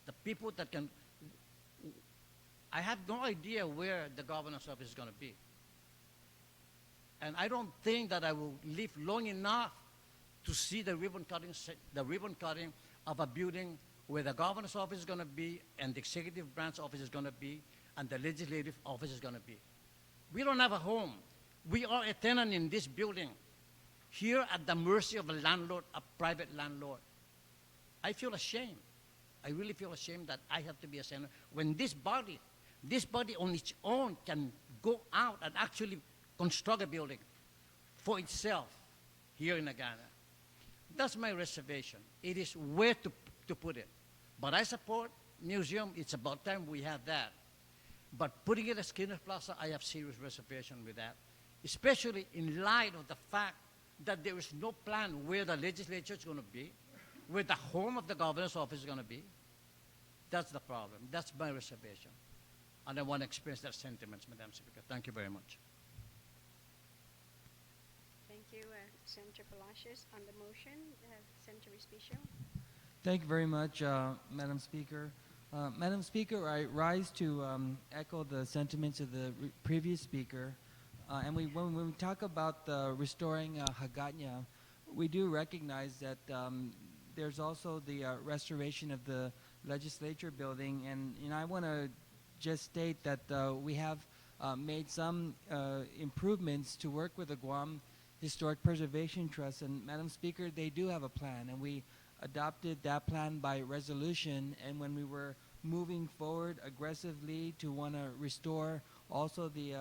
The people that can... I have no idea where the governor's office is going to be. And I don't think that I will live long enough to see the ribbon cutting of a building where the governor's office is going to be, and the executive branch office is going to be, and the legislative office is going to be. We don't have a home. We are a tenant in this building, here at the mercy of a landlord, a private landlord. I feel ashamed. I really feel ashamed that I have to be a senator when this body on its own can go out and actually construct a building for itself here in Agana. That's my reservation. It is where to put it. But I support museum. It's about time we have that. But putting it at Skinner Plaza, I have serious reservation with that, especially in light of the fact that there is no plan where the legislature is going to be, where the home of the governor's office is going to be. That's the problem. That's my reservation. And I want to express that sentiments, Madam Speaker. Thank you very much. Thank you, Senator Palacios. On the motion, Senator Respicio. Thank you very much, Madam Speaker. Madam Speaker, I rise to echo the sentiments of the previous speaker. And when we talk about restoring Hagåtña, we do recognize that there's also the restoration of the legislature building. And I want to just state that we have made some improvements to work with the Guam Historic Preservation Trust. And Madam Speaker, they do have a plan, and we adopted that plan by resolution. And when we were moving forward aggressively to want to restore also the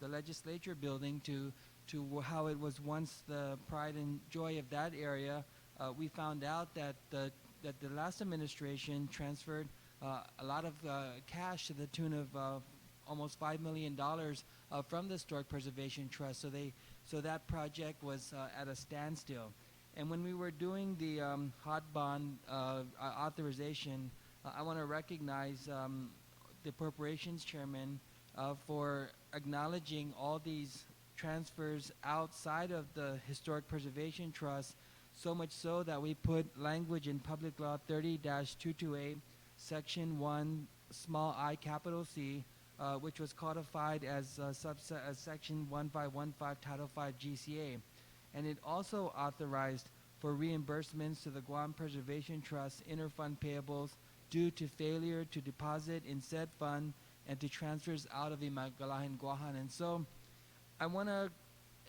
legislature building to how it was once the pride and joy of that area, we found out that the that the last administration transferred a lot of cash to the tune of almost $5 million from the Historic Preservation Trust. So that project was at a standstill. And when we were doing the hot bond authorization, I want to recognize the Appropriations Chairman for acknowledging all these transfers outside of the Historic Preservation Trust, so much so that we put language in Public Law 30-228, Section 1, small I, capital C, which was codified as Section 1515, Title 5 GCA. And it also authorized for reimbursements to the Guam Preservation Trust interfund payables due to failure to deposit in said fund and to transfers out of Imagalahan Guahan. And so I want to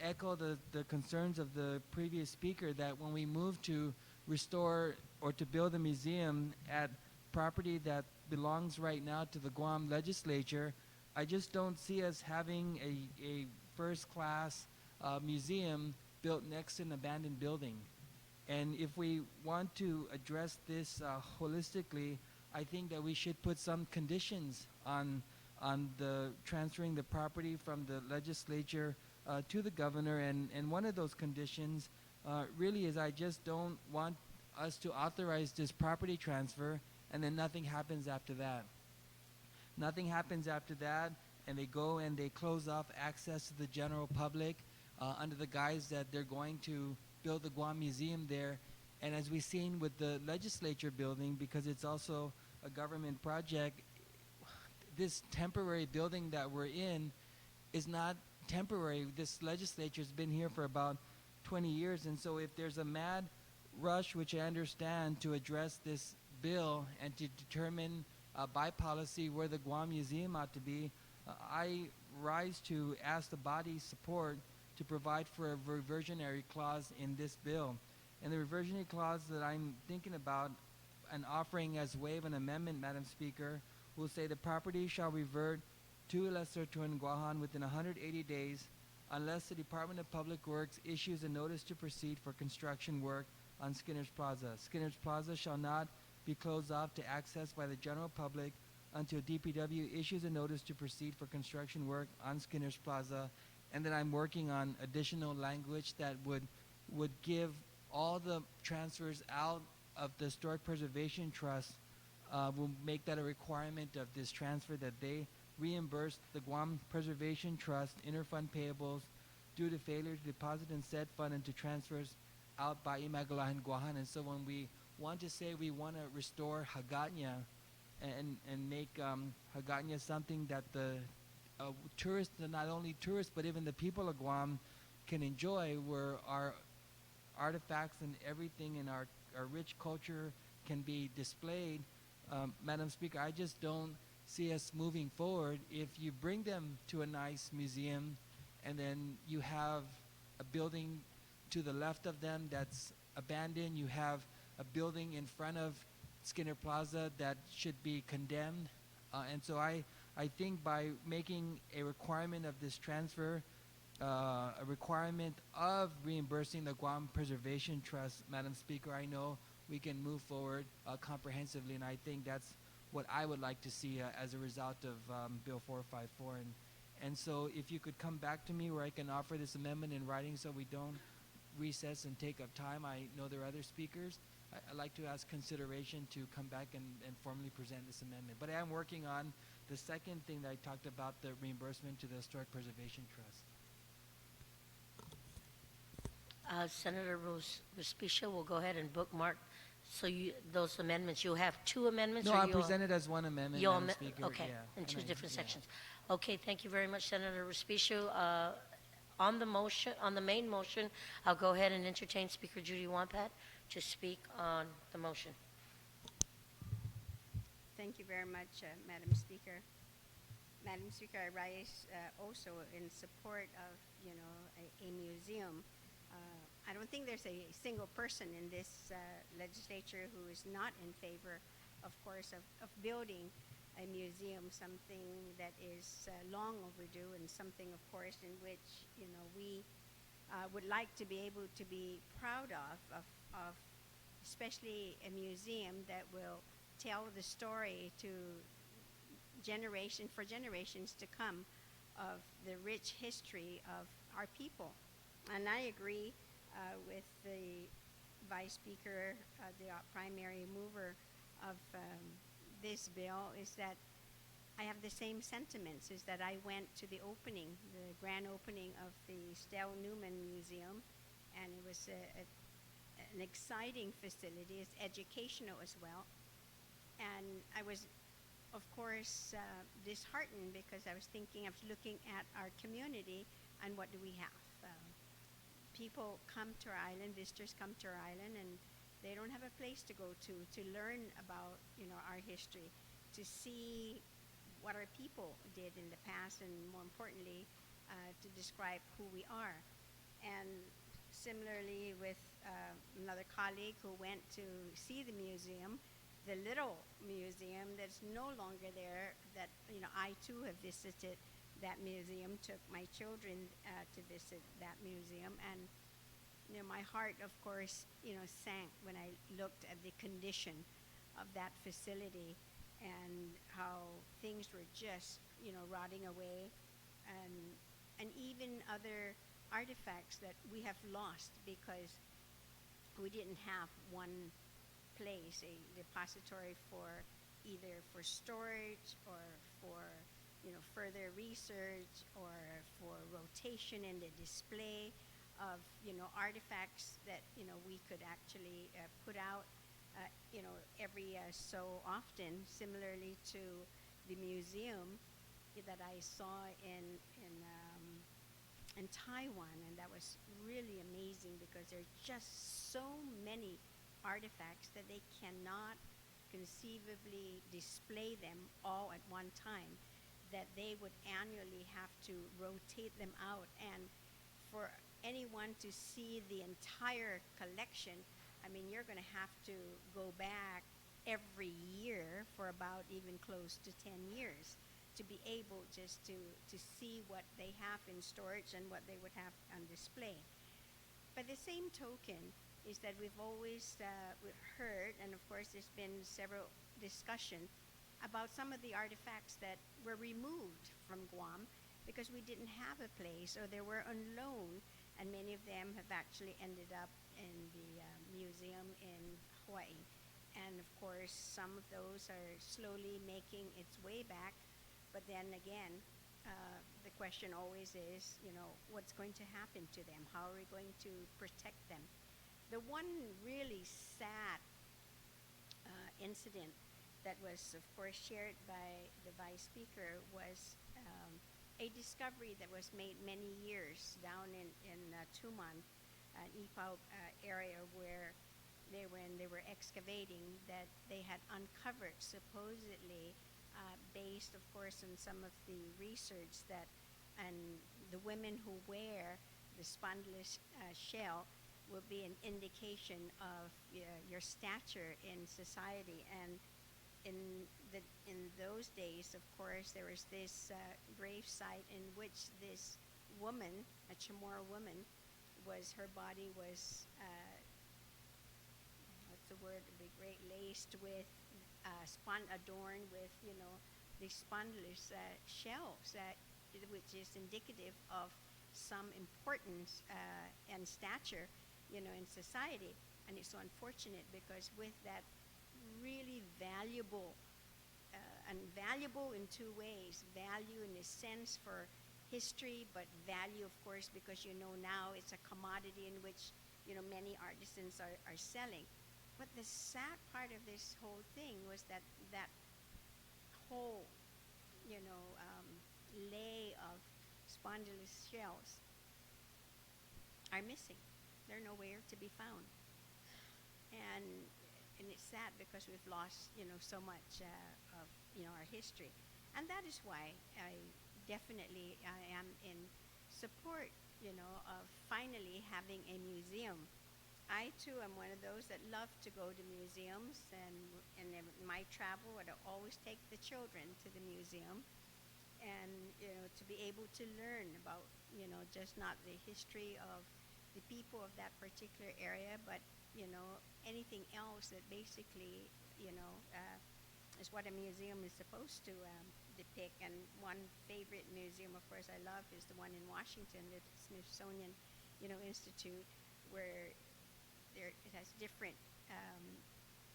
echo the concerns of the previous speaker that when we move to restore or to build a museum at property that belongs right now to the Guam Legislature, I just don't see us having a first-class museum built next to an abandoned building. And if we want to address this holistically, I think that we should put some conditions on the transferring the property from the legislature to the governor. And one of those conditions really is I just don't want us to authorize this property transfer and then nothing happens after that. Nothing happens after that, and they go and they close off access to the general public under the guise that they're going to build the Guam Museum there. And as we've seen with the legislature building, because it's also a government project, this temporary building that we're in is not temporary. This legislature's been here for about 20 years, and so if there's a mad rush, which I understand, to address this bill and to determine by policy where the Guam Museum ought to be, I rise to ask the body's support to provide for a reversionary clause in this bill. And the reversionary clause that I'm thinking about and offering as way of an amendment, Madam Speaker, will say the property shall revert to Lesser Tuan Guahan within 180 days unless the Department of Public Works issues a notice to proceed for construction work on Skinner's Plaza. Skinner's Plaza shall not be closed off to access by the general public until DPW issues a notice to proceed for construction work on Skinner's Plaza. And then I'm working on additional language that would give all the transfers out of the Historic Preservation Trust, will make that a requirement of this transfer, that they reimburse the Guam Preservation Trust interfund payables due to failure to deposit in said fund into transfers out by Imagalahan Guahan. And so when we want to say we want to restore Hagåtña and make Hagåtña something that the tourists, not only tourists, but even the people of Guam can enjoy, where our artifacts and everything in our rich culture can be displayed, Madam Speaker, I just don't see us moving forward if you bring them to a nice museum and then you have a building to the left of them that's abandoned, you have a building in front of Skinner Plaza that should be condemned. And so I think by making a requirement of this transfer, a requirement of reimbursing the Guam Preservation Trust, Madam Speaker, I know we can move forward comprehensively, and I think that's what I would like to see as a result of Bill 454. And so if you could come back to me where I can offer this amendment in writing so we don't recess and take up time. I know there are other speakers. I'd like to ask consideration to come back and formally present this amendment. But I am working on the second thing that I talked about, the reimbursement to the Historic Preservation Trust. Senator Respicia will go ahead and bookmark. So those amendments, you have two amendments? No, or I'll present it as one amendment, Madam Speaker. Okay, Yeah. in two And different yeah. sections. Okay, thank you very much, Senator Respicia. On the motion, on the main motion, I'll go ahead and entertain Speaker Judy Wampat to speak on the motion. Thank you very much, Madam Speaker. Madam Speaker, I rise also in support of, a museum. I don't think there's a single person in this legislature who is not in favor, of course, of building a museum, something that is long overdue and something, of course, in which, we would like to be able to be proud of especially a museum that will tell the story to for generations to come of the rich history of our people. And I agree with the Vice Speaker, the primary mover of this bill, is that I have the same sentiments, is that I went to the opening, the grand opening of the Stell Newman Museum, and it was an exciting facility. It's educational as well. And I was, of course, disheartened because I was looking at our community and what do we have. People come to our island, visitors come to our island, and they don't have a place to go to learn about, our history, to see what our people did in the past, and more importantly, to describe who we are. And similarly with another colleague who went to see the museum, the little museum that's no longer there, that, I too have visited that museum, took my children to visit that museum, and my heart, of course, sank when I looked at the condition of that facility and how things were just, rotting away, and even other artifacts that we have lost because we didn't have one place, a depository for either for storage or for further research or for rotation in the display of artifacts that we could actually put out every so often. Similarly to the museum that I saw in Taiwan, and that was really amazing because there are just so many artifacts that they cannot conceivably display them all at one time, that they would annually have to rotate them out. And for anyone to see the entire collection, I mean, you're going to have to go back every year for about even close to 10 years to be able just to see what they have in storage and what they would have on display. By the same token is that we've always heard, and of course there's been several discussion about some of the artifacts that were removed from Guam because we didn't have a place, or they were on loan, and many of them have actually ended up in the museum in Hawaii. And of course, some of those are slowly making its way back, but then again, the question always is, what's going to happen to them? How are we going to protect them? The one really sad incident that was, of course, shared by the Vice Speaker was a discovery that was made many years down in Tuman, an Ipaw area where when they were excavating, that they had uncovered supposedly, based, of course, on some of the research that, and the women who wear the spondylus shell will be an indication of your stature in society. And in those days, of course, there was this grave site in which this woman, a Chamorro woman, her body was, what's the word, laced with, adorned with, the spondylus shells, which is indicative of some importance and stature, in society. And it's so unfortunate because with that really valuable, and valuable in two ways, value in the sense for history, but value, of course, because now it's a commodity in which, many artisans are selling. But the sad part of this whole thing was that whole, lay of spondylus shells are missing. They're nowhere to be found. And it's sad because we've lost, so much of, our history. And that is why I am in support, of finally having a museum. I too am one of those that love to go to museums, and in my travel, I'd always take the children to the museum, and to be able to learn about, just not the history of the people of that particular area, but anything else that basically is what a museum is supposed to depict. And one favorite museum, of course, I love is the one in Washington, the Smithsonian, Institute, where it has different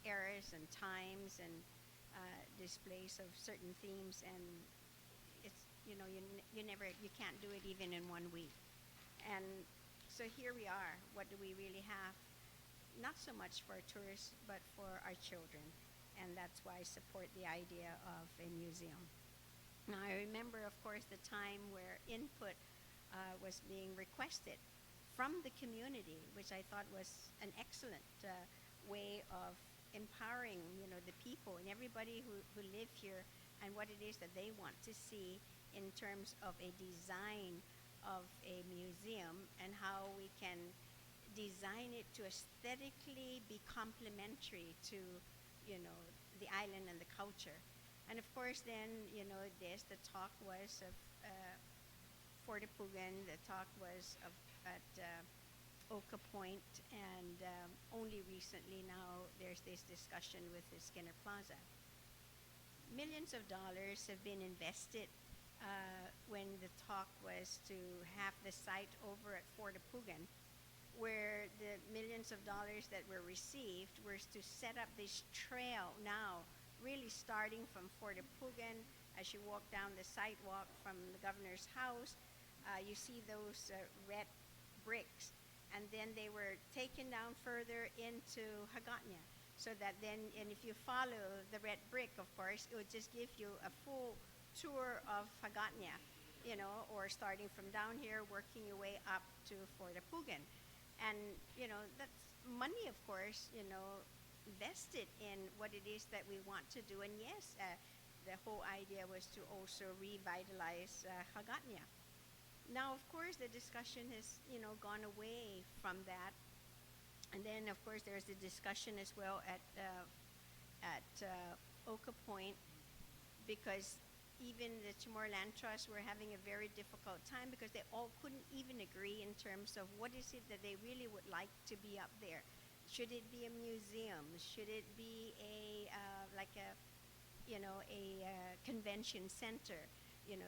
eras and times and displays of certain themes, and it's you can't do it even in 1 week. And so here we are. What do we really have? Not so much for tourists, but for our children. And that's why I support the idea of a museum. Now, I remember, of course, the time where input was being requested from the community, which I thought was an excellent way of empowering, the people and everybody who live here, and what it is that they want to see in terms of a design of a museum, and how we can design it to aesthetically be complementary to the island and the culture. And of course then, the talk was of Fortepugan, the talk was of at Oka Point, and only recently now there's this discussion with the Skinner Plaza. Millions of dollars have been invested when the talk was to have the site over at Fortepugan, where the millions of dollars that were received were to set up this trail now, really starting from Fortepugan. As you walk down the sidewalk from the governor's house, you see those red bricks, and then they were taken down further into Hagåtña, so that then, and if you follow the red brick, of course, it would just give you a full tour of Hagåtña, or starting from down here, working your way up to Fortepugan. And, that's money, of course, invested in what it is that we want to do. And yes, the whole idea was to also revitalize Hagåtña. Now, of course, the discussion has, gone away from that. And then, of course, there's the discussion as well at Oka Point, because even the Chamorro Land Trust were having a very difficult time, because they all couldn't even agree in terms of what is it that they really would like to be up there. Should it be a museum? Should it be a convention center?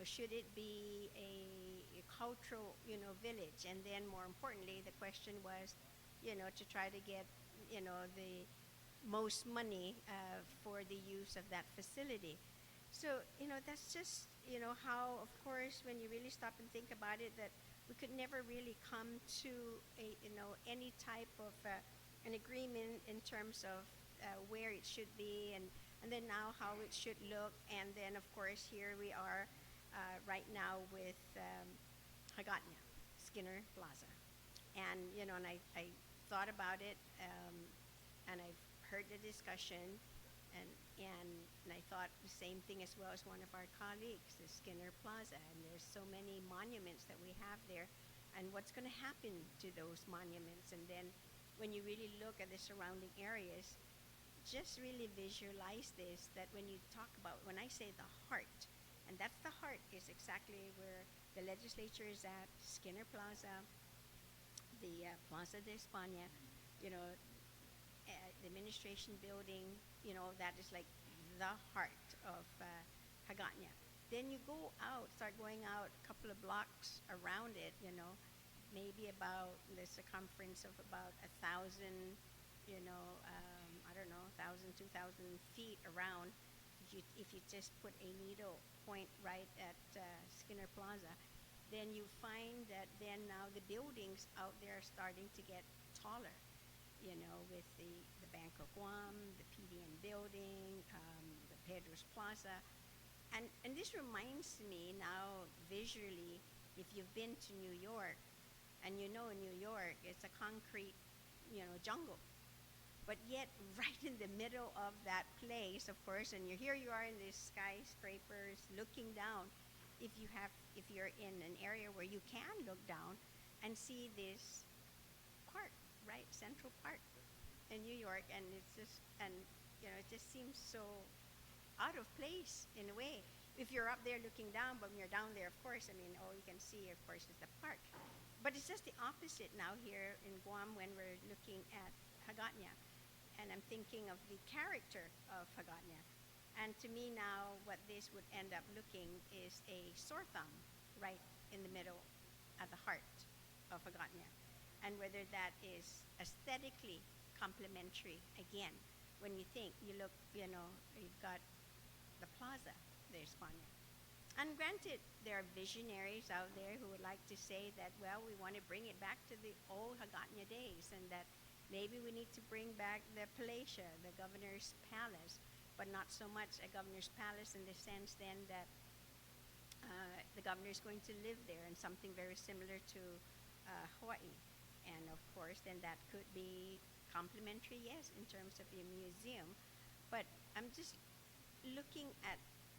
Should it be a cultural, village? And then more importantly, the question was, to try to get, the most money for the use of that facility. So, that's just, how, of course, when you really stop and think about it, that we could never really come to any type of an agreement in terms of where it should be, and then now how it should look. And then, of course, here we are right now with Hagåtña, Skinner Plaza. And, and I thought about it, and I've heard the discussion, and I thought the same thing as well as one of our colleagues, the Skinner Plaza. And there's so many monuments that we have there, and what's going to happen to those monuments. And then when you really look at the surrounding areas, just really visualize this, that when you talk about, when I say the heart, and that's the heart, is exactly where the legislature is at, Skinner Plaza, the Plaza de España, the administration building, that is like the heart of Hagåtña. Then you go out, start going out a couple of blocks around it, maybe about the circumference of about 1,000, 1,000, 2,000 feet around. If you just put a needle point right at Skinner Plaza, then you find that then now the buildings out there are starting to get taller, with the Bank of Guam, the PDN building, the Pedro's Plaza. And this reminds me now visually, if you've been to New York, and in New York, it's a concrete, jungle. But yet, right in the middle of that place, of course, and here you are in these skyscrapers looking down. If you're in an area where you can look down and see this park, right, Central Park in New York, and it's just, it just seems so out of place in a way. If you're up there looking down, but when you're down there, of course, all you can see, of course, is the park. But it's just the opposite now here in Guam when we're looking at Hagåtña. And I'm thinking of the character of Hagåtña. And to me now, what this would end up looking is a sore thumb right in the middle, at the heart of Hagåtña. And whether that is aesthetically complementary, again, when you think, you look, you've got the plaza, there's Spania. And granted, there are visionaries out there who would like to say that, well, we want to bring it back to the old Hagåtña days, and that maybe we need to bring back the Palatia, the governor's palace, but not so much a governor's palace in the sense then that the governor is going to live there, and something very similar to Hawaii. And of course, then that could be complementary, yes, in terms of a museum. But I'm just looking at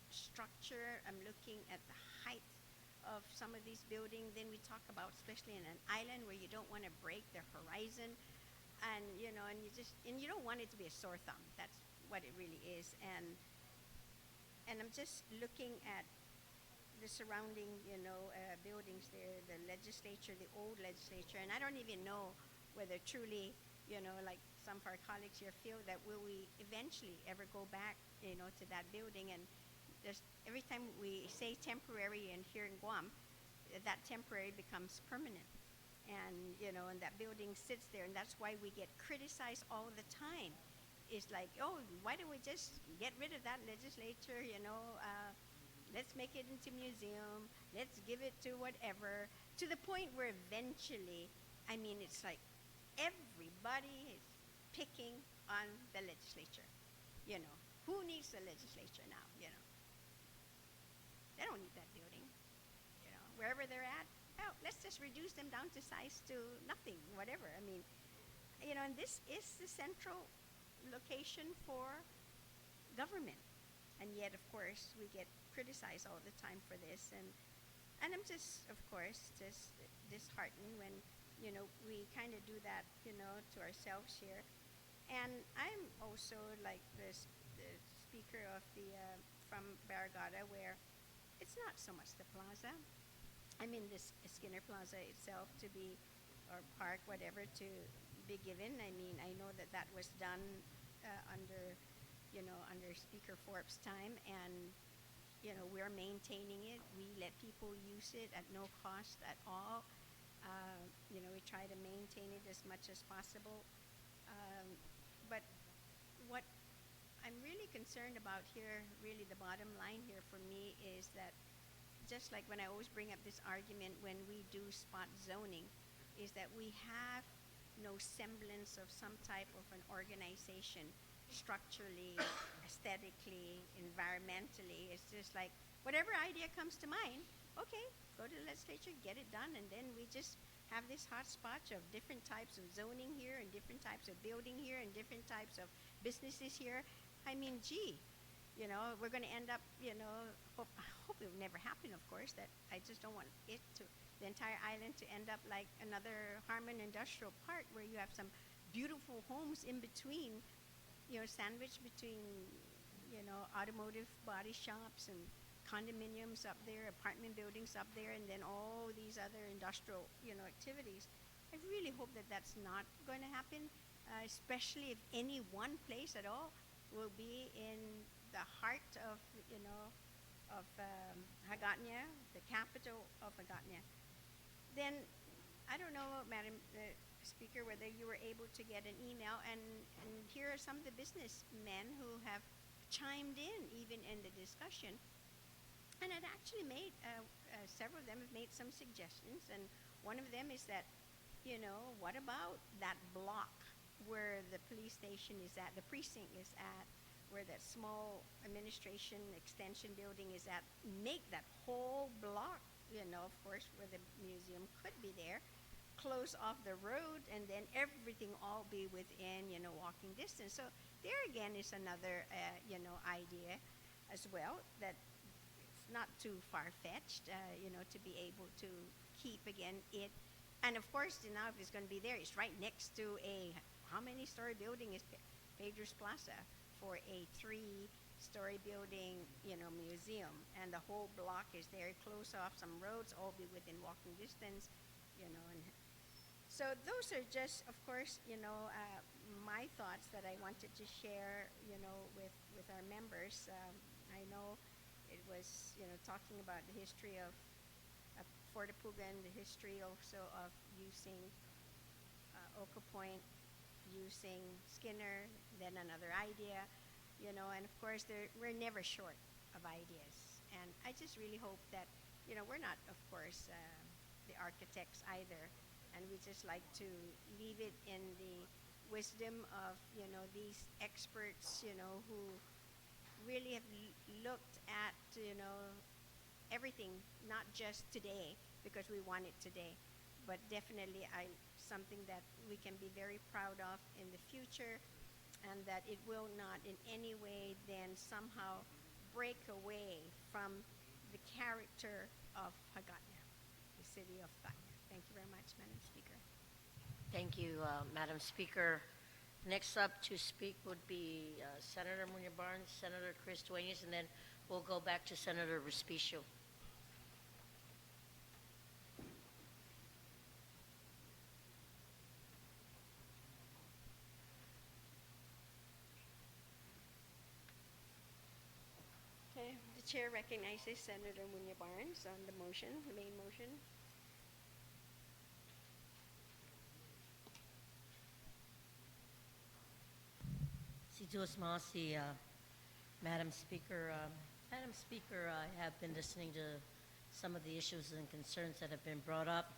structure, I'm looking at the height of some of these buildings. Then we talk about, especially in an island where you don't want to break the horizon, and you don't want it to be a sore thumb. That's what it really is. And I'm just looking at the surrounding, buildings there, the legislature, the old legislature, and I don't even know whether truly, like some of our colleagues here feel that will we eventually ever go back, to that building. And every time we say temporary, and here in Guam, that temporary becomes permanent. And, and that building sits there, and that's why we get criticized all the time. It's like, oh, why don't we just get rid of that legislature, let's make it into museum, let's give it to whatever, to the point where eventually, it's like everybody is picking on the legislature. Who needs the legislature now, They don't need that building. Wherever they're at, oh, let's just reduce them down to size to nothing, whatever. And this is the central location for government. And yet, of course, we get criticized all the time for this. And I'm just, of course, just disheartened when, we kind of do that, to ourselves here. And I'm also like the speaker of from Barrigada, where it's not so much the plaza. This Skinner Plaza itself to be, or park, whatever, to be given. I know that was done under Speaker Forbes' time, and, we're maintaining it. We let people use it at no cost at all. We try to maintain it as much as possible. But what I'm really concerned about here, really the bottom line here for me, is that just like when I always bring up this argument when we do spot zoning, is that we have no semblance of some type of an organization structurally, aesthetically, environmentally. It's just like whatever idea comes to mind, okay, go to the legislature, get it done, and then we just have this hodgepodge of different types of zoning here, and different types of building here, and different types of businesses here. We're going to end up, I hope it will never happen, of course, that I just don't want the entire island to end up like another Harmon Industrial Park, where you have some beautiful homes in between, sandwiched between, automotive body shops and condominiums up there, apartment buildings up there, and then all these other industrial, activities. I really hope that that's not going to happen, especially if any one place at all will be in the heart of, Hagåtña, the capital of Hagåtña. Then, I don't know, Madam Speaker, whether you were able to get an email, and here are some of the businessmen who have chimed in, even in the discussion. And it actually made, several of them have made some suggestions, and one of them is that, what about that block where the police station is at, the precinct is at, where that small administration extension building is at, make that whole block, of course, where the museum could be there, close off the road, and then everything all be within, walking distance. So there again is another, idea as well, that it's not too far-fetched, to be able to keep, again, it. And of course, now if it's going to be there, it's right next to how many story building is Pedro's Plaza for a 3-story building, museum. And the whole block is there, close off some roads, all be within walking distance. you know. And so those are just, of course, my thoughts that I wanted to share, with our members. I know it was, talking about the history of Fort Apugan, the history also of using Oka Point, using Skinner, then another idea, and of course we're never short of ideas. And I just really hope that, we're not, of course, the architects either, and we just like to leave it in the wisdom of, these experts, who really have looked at, everything, not just today, because we want it today, but definitely something that we can be very proud of in the future, and that it will not in any way then somehow break away from the character of Hagåtña, the city of Hagåtña. Thank you very much, Madam Speaker. Thank you, Madam Speaker. Next up to speak would be Senator Muñoz Barnes, Senator Chris Dueñas, and then we'll go back to Senator Respicio. Okay, the chair recognizes Senator Muñoz Barnes on the motion, the main motion. Si Diyos Masi, Madam Speaker. Madam Speaker, I have been listening to some of the issues and concerns that have been brought up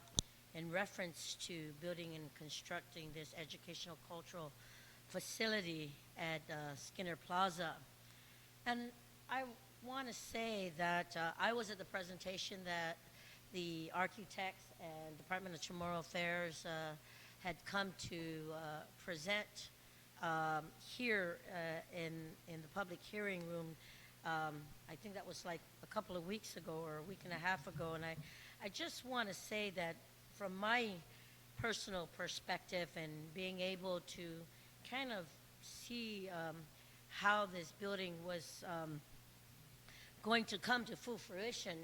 in reference to building and constructing this educational cultural facility at Skinner Plaza. And I want to say that I was at the presentation that the architects and Department of Chamorro Affairs had come to present here in the public hearing room. I think that was like a couple of weeks ago or a week and a half ago. And I just want to say that from my personal perspective and being able to kind of see how this building was going to come to full fruition,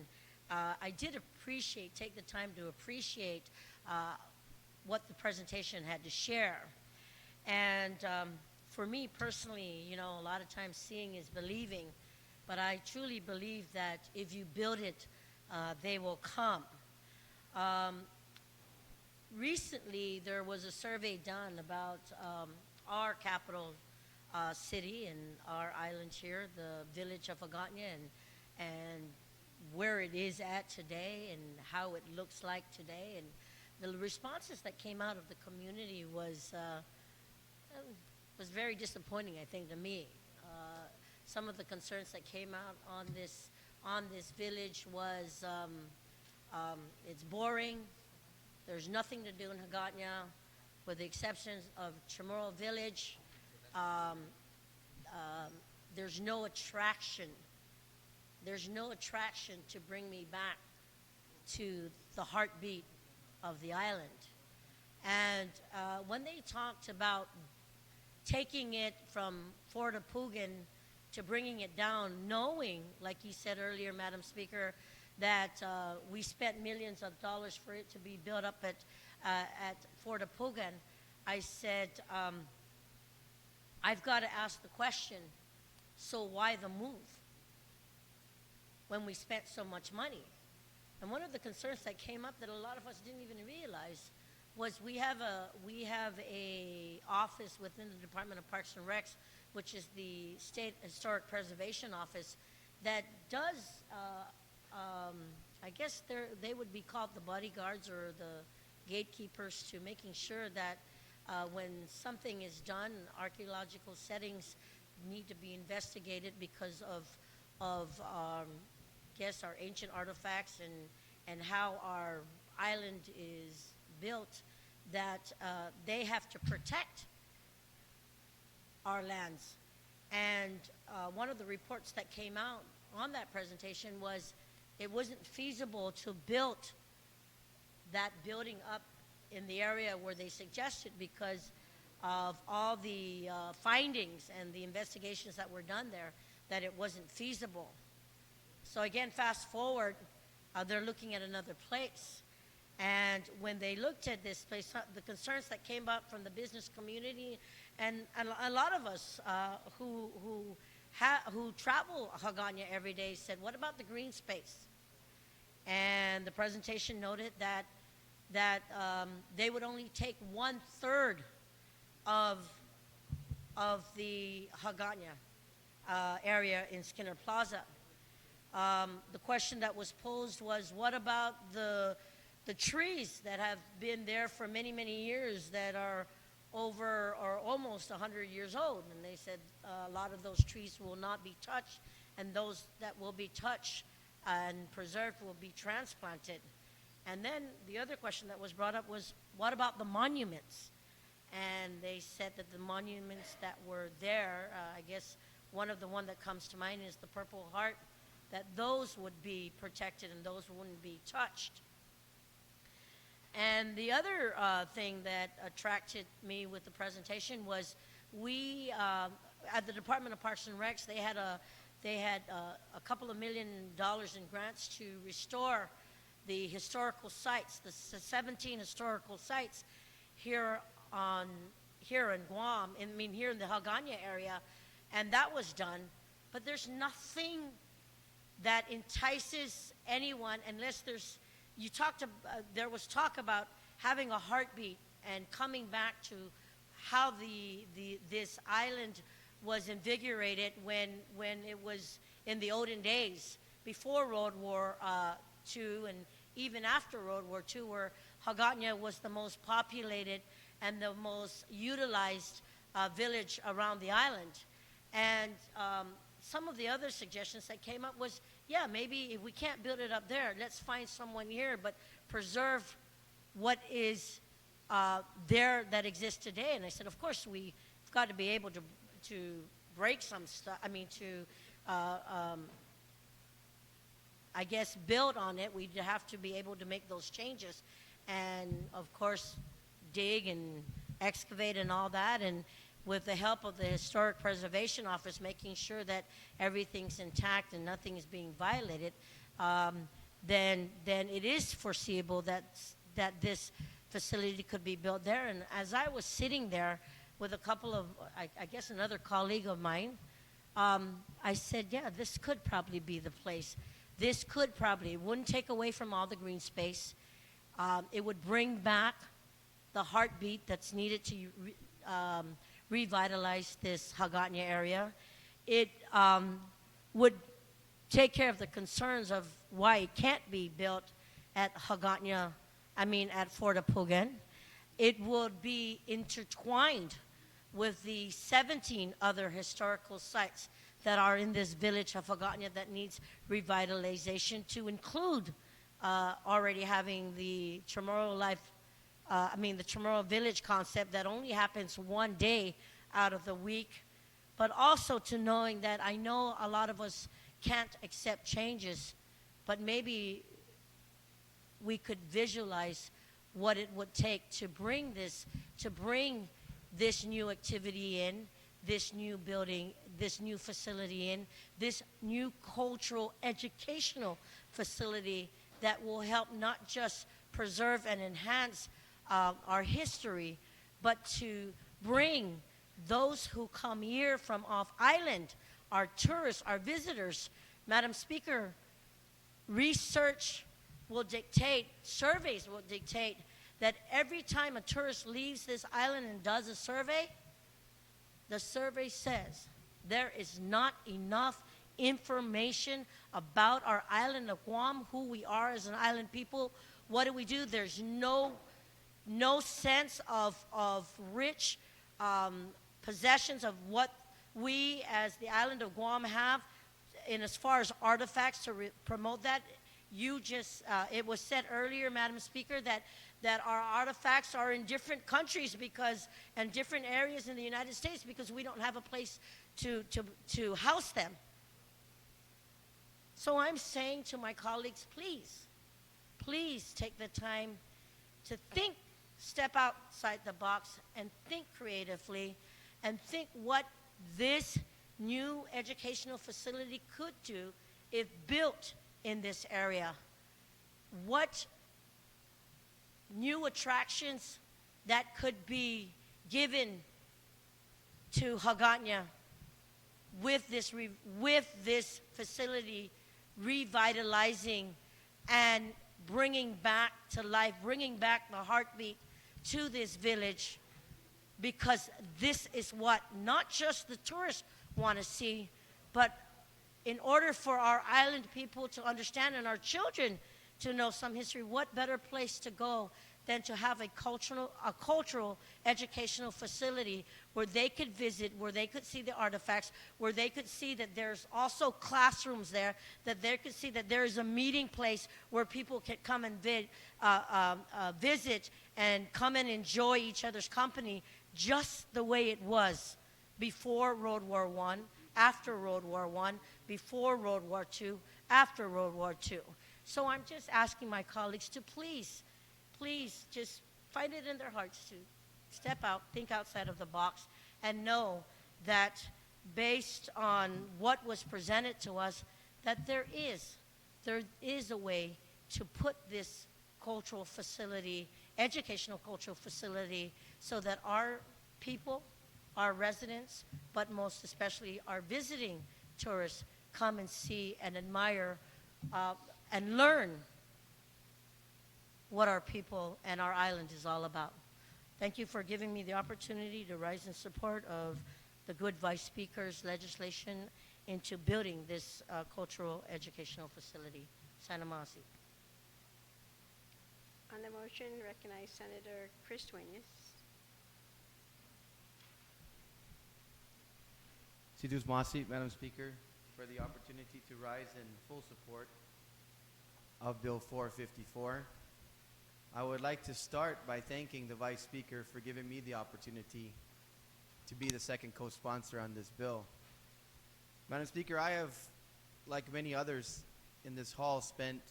I did take the time to appreciate what the presentation had to share. And for me personally, a lot of times seeing is believing, but I truly believe that if you build it, they will come. Recently, there was a survey done about our capital city and our island here, the village of Hagåtña, and where it is at today and how it looks like today. And the responses that came out of the community was very disappointing, I think, to me. Some of the concerns that came out on this village was it's boring. There's nothing to do in Hagåtña, with the exceptions of Chamorro Village. There's no attraction. There's no attraction to bring me back to the heartbeat of the island. And when they talked about taking it from Fort Apugan to bringing it down, knowing, like you said earlier, Madam Speaker, that we spent millions of dollars for it to be built up at Fort Apugan, I said, I've got to ask the question, so why the move when we spent so much money? And one of the concerns that came up that a lot of us didn't even realize was we have a office within the Department of Parks and Recs, which is the State Historic Preservation Office, that does, I guess they would be called the bodyguards or the gatekeepers to making sure that when something is done, archaeological settings need to be investigated because of our ancient artifacts and how our island is built, that they have to protect our lands. And one of the reports that came out on that presentation was it wasn't feasible to build that building up in the area where they suggested because of all the findings and the investigations that were done there, that it wasn't feasible. So again, fast forward, they're looking at another place. And when they looked at this place, the concerns that came up from the business community and a lot of us who travel Hagåtña every day said, what about the green space? And the presentation noted that they would only take 1/3 of the Hagåtña area in Skinner Plaza. The question that was posed was, what about the trees that have been there for many, many years that are over or almost 100 years old? And they said a lot of those trees will not be touched, and those that will be touched and preserved will be transplanted. And then the other question that was brought up was, what about the monuments? And they said that the monuments that were there, I guess one that comes to mind is the Purple Heart, that those would be protected and those wouldn't be touched. And the other thing that attracted me with the presentation was we, at the Department of Parks and Recs, they had a couple of $1 million in grants to restore the historical sites, the 17 historical sites here in Guam, here in the Hagåtña area, and that was done. But there's nothing that entices anyone unless there was talk about having a heartbeat and coming back to how this island was invigorated when it was in the olden days, before World War II and even after World War II, where Hagåtña was the most populated and the most utilized village around the island. And some of the other suggestions that came up was, yeah, maybe if we can't build it up there, let's find someone here, but preserve what is there that exists today. And I said, of course, we've got to be able to break some stuff, I guess, build on it. We'd have to be able to make those changes and, of course, dig and excavate and all that. And with the help of the Historic Preservation Office, making sure that everything's intact and nothing is being violated, then it is foreseeable that this facility could be built there. And as I was sitting there with a couple of, I guess another colleague of mine, I said, yeah, this could probably be the place. This could probably, it wouldn't take away from all the green space. It would bring back the heartbeat that's needed to revitalize this Hagåtña area. It would take care of the concerns of why it can't be built at Hagåtña, at Fort Apugan. It would be intertwined with the 17 other historical sites that are in this village of Hagåtña that needs revitalization, to include already having the Chamorro the Chamorro Village concept that only happens one day out of the week, but also to knowing that I know a lot of us can't accept changes, but maybe we could visualize what it would take to bring this new activity in, this new building, this new facility in, this new cultural educational facility that will help not just preserve and enhance our history, but to bring those who come here from off island, our tourists, our visitors. Madam Speaker, research will dictate, surveys will dictate that every time a tourist leaves this island and does a survey, the survey says there is not enough information about our island of Guam, who we are as an island people. What do? There's no sense of rich possessions of what we as the island of Guam have in as far as artifacts to promote that. It was said earlier, Madam Speaker, that our artifacts are in different countries and different areas in the United States because we don't have a place to house them. So I'm saying to my colleagues, please take the time to step outside the box and think creatively and think what this new educational facility could do if built in this area. What new attractions that could be given to Hagåtña with this facility revitalizing and bringing back to life, bringing back the heartbeat to this village, because this is what not just the tourists want to see, but in order for our island people to understand and our children to know some history, what better place to go than to have a cultural educational facility where they could visit, where they could see the artifacts, where they could see that there's also classrooms there, that they could see that there is a meeting place where people can come and visit and come and enjoy each other's company, just the way it was before World War I, after World War I, before World War II, after World War II. So I'm just asking my colleagues to please just find it in their hearts to step out, think outside of the box, and know that based on what was presented to us, that there is a way to put this cultural facility, educational cultural facility, so that our people, our residents, but most especially our visiting tourists come and see and admire and learn what our people and our island is all about. Thank you for giving me the opportunity to rise in support of the good Vice Speaker's legislation into building this cultural educational facility. Sana Masi. On the motion, recognize Senator Chris Duenas. Sidus Masi, Madam Speaker, for the opportunity to rise in full support of Bill 454. I would like to start by thanking the Vice Speaker for giving me the opportunity to be the second co-sponsor on this bill. Madam Speaker, I have, like many others in this hall, spent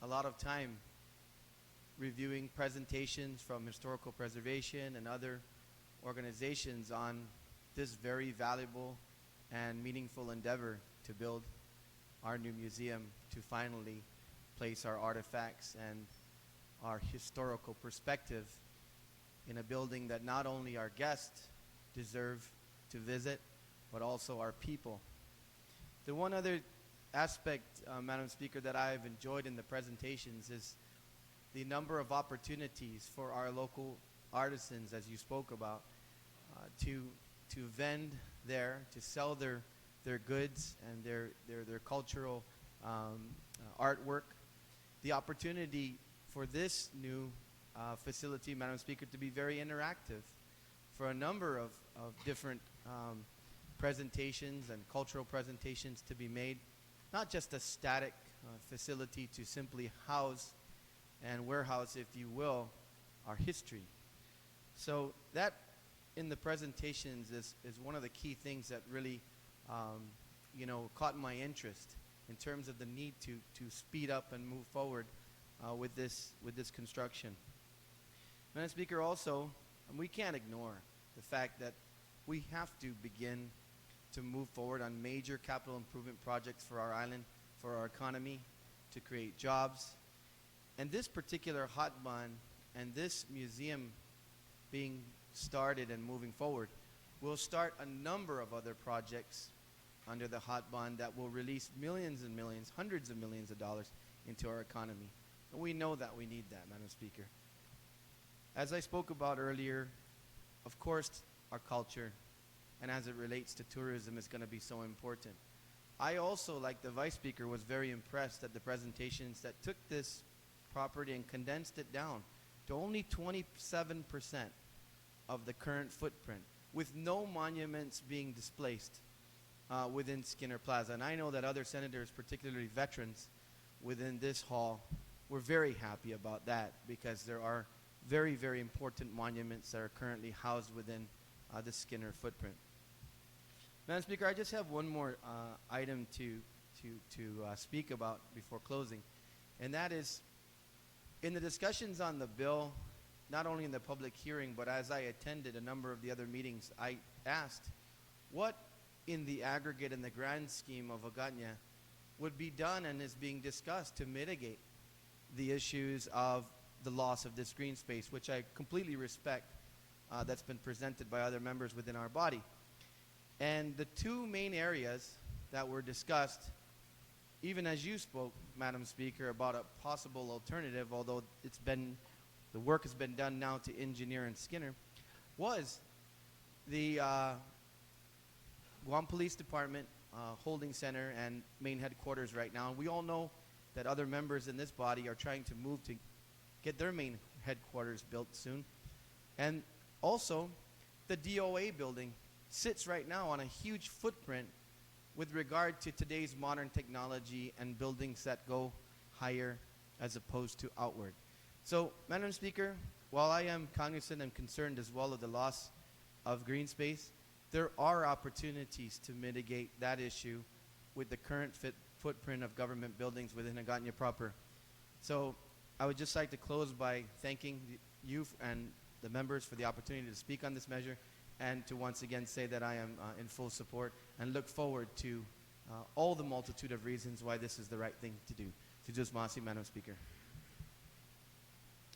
a lot of time reviewing presentations from historical preservation and other organizations on this very valuable and meaningful endeavor to build our new museum, to finally place our artifacts and our historical perspective in a building that not only our guests deserve to visit, but also our people. The one other aspect, Madam Speaker, that I've enjoyed in the presentations is the number of opportunities for our local artisans, as you spoke about, to vend there, to sell their goods and their cultural artwork. The opportunity for this new facility, Madam Speaker, to be very interactive, for a number of different presentations and cultural presentations to be made, not just a static facility to simply house and warehouse, if you will, our history. So that in the presentations is one of the key things that really caught my interest in terms of the need to speed up and move forward with this construction. Madam Speaker, also, we can't ignore the fact that we have to begin to move forward on major capital improvement projects for our island, for our economy, to create jobs. And this particular hot bun and this museum being started and moving forward will start a number of other projects under the hot bond that will release millions and millions, hundreds of millions of dollars into our economy. And we know that we need that, Madam Speaker. As I spoke about earlier, of course, our culture, and as it relates to tourism, is going to be so important. I also, like the Vice Speaker, was very impressed at the presentations that took this property and condensed it down to only 27% of the current footprint, with no monuments being displaced within Skinner Plaza. And I know that other senators, particularly veterans within this hall, were very happy about that, because there are very, very important monuments that are currently housed within the Skinner footprint. Madam Speaker, I just have one more item to speak about before closing, and that is, in the discussions on the bill, not only in the public hearing, but as I attended a number of the other meetings, I asked what in the aggregate and the grand scheme of Hagåtña would be done and is being discussed to mitigate the issues of the loss of this green space, which I completely respect, that's been presented by other members within our body. And the two main areas that were discussed, even as you spoke, Madam Speaker, about a possible alternative, although the work has been done now to engineer and Skinner, was the Guam Police Department holding center and main headquarters right now. And we all know that other members in this body are trying to move to get their main headquarters built soon. And also, the DOA building sits right now on a huge footprint with regard to today's modern technology and buildings that go higher as opposed to outward. So, Madam Speaker, while I am cognizant and concerned as well of the loss of green space, there are opportunities to mitigate that issue with the current footprint of government buildings within Agana proper. So I would just like to close by thanking you and the members for the opportunity to speak on this measure, and to once again say that I am in full support and look forward to all the multitude of reasons why this is the right thing to do. Sijus Masi, Madam Speaker.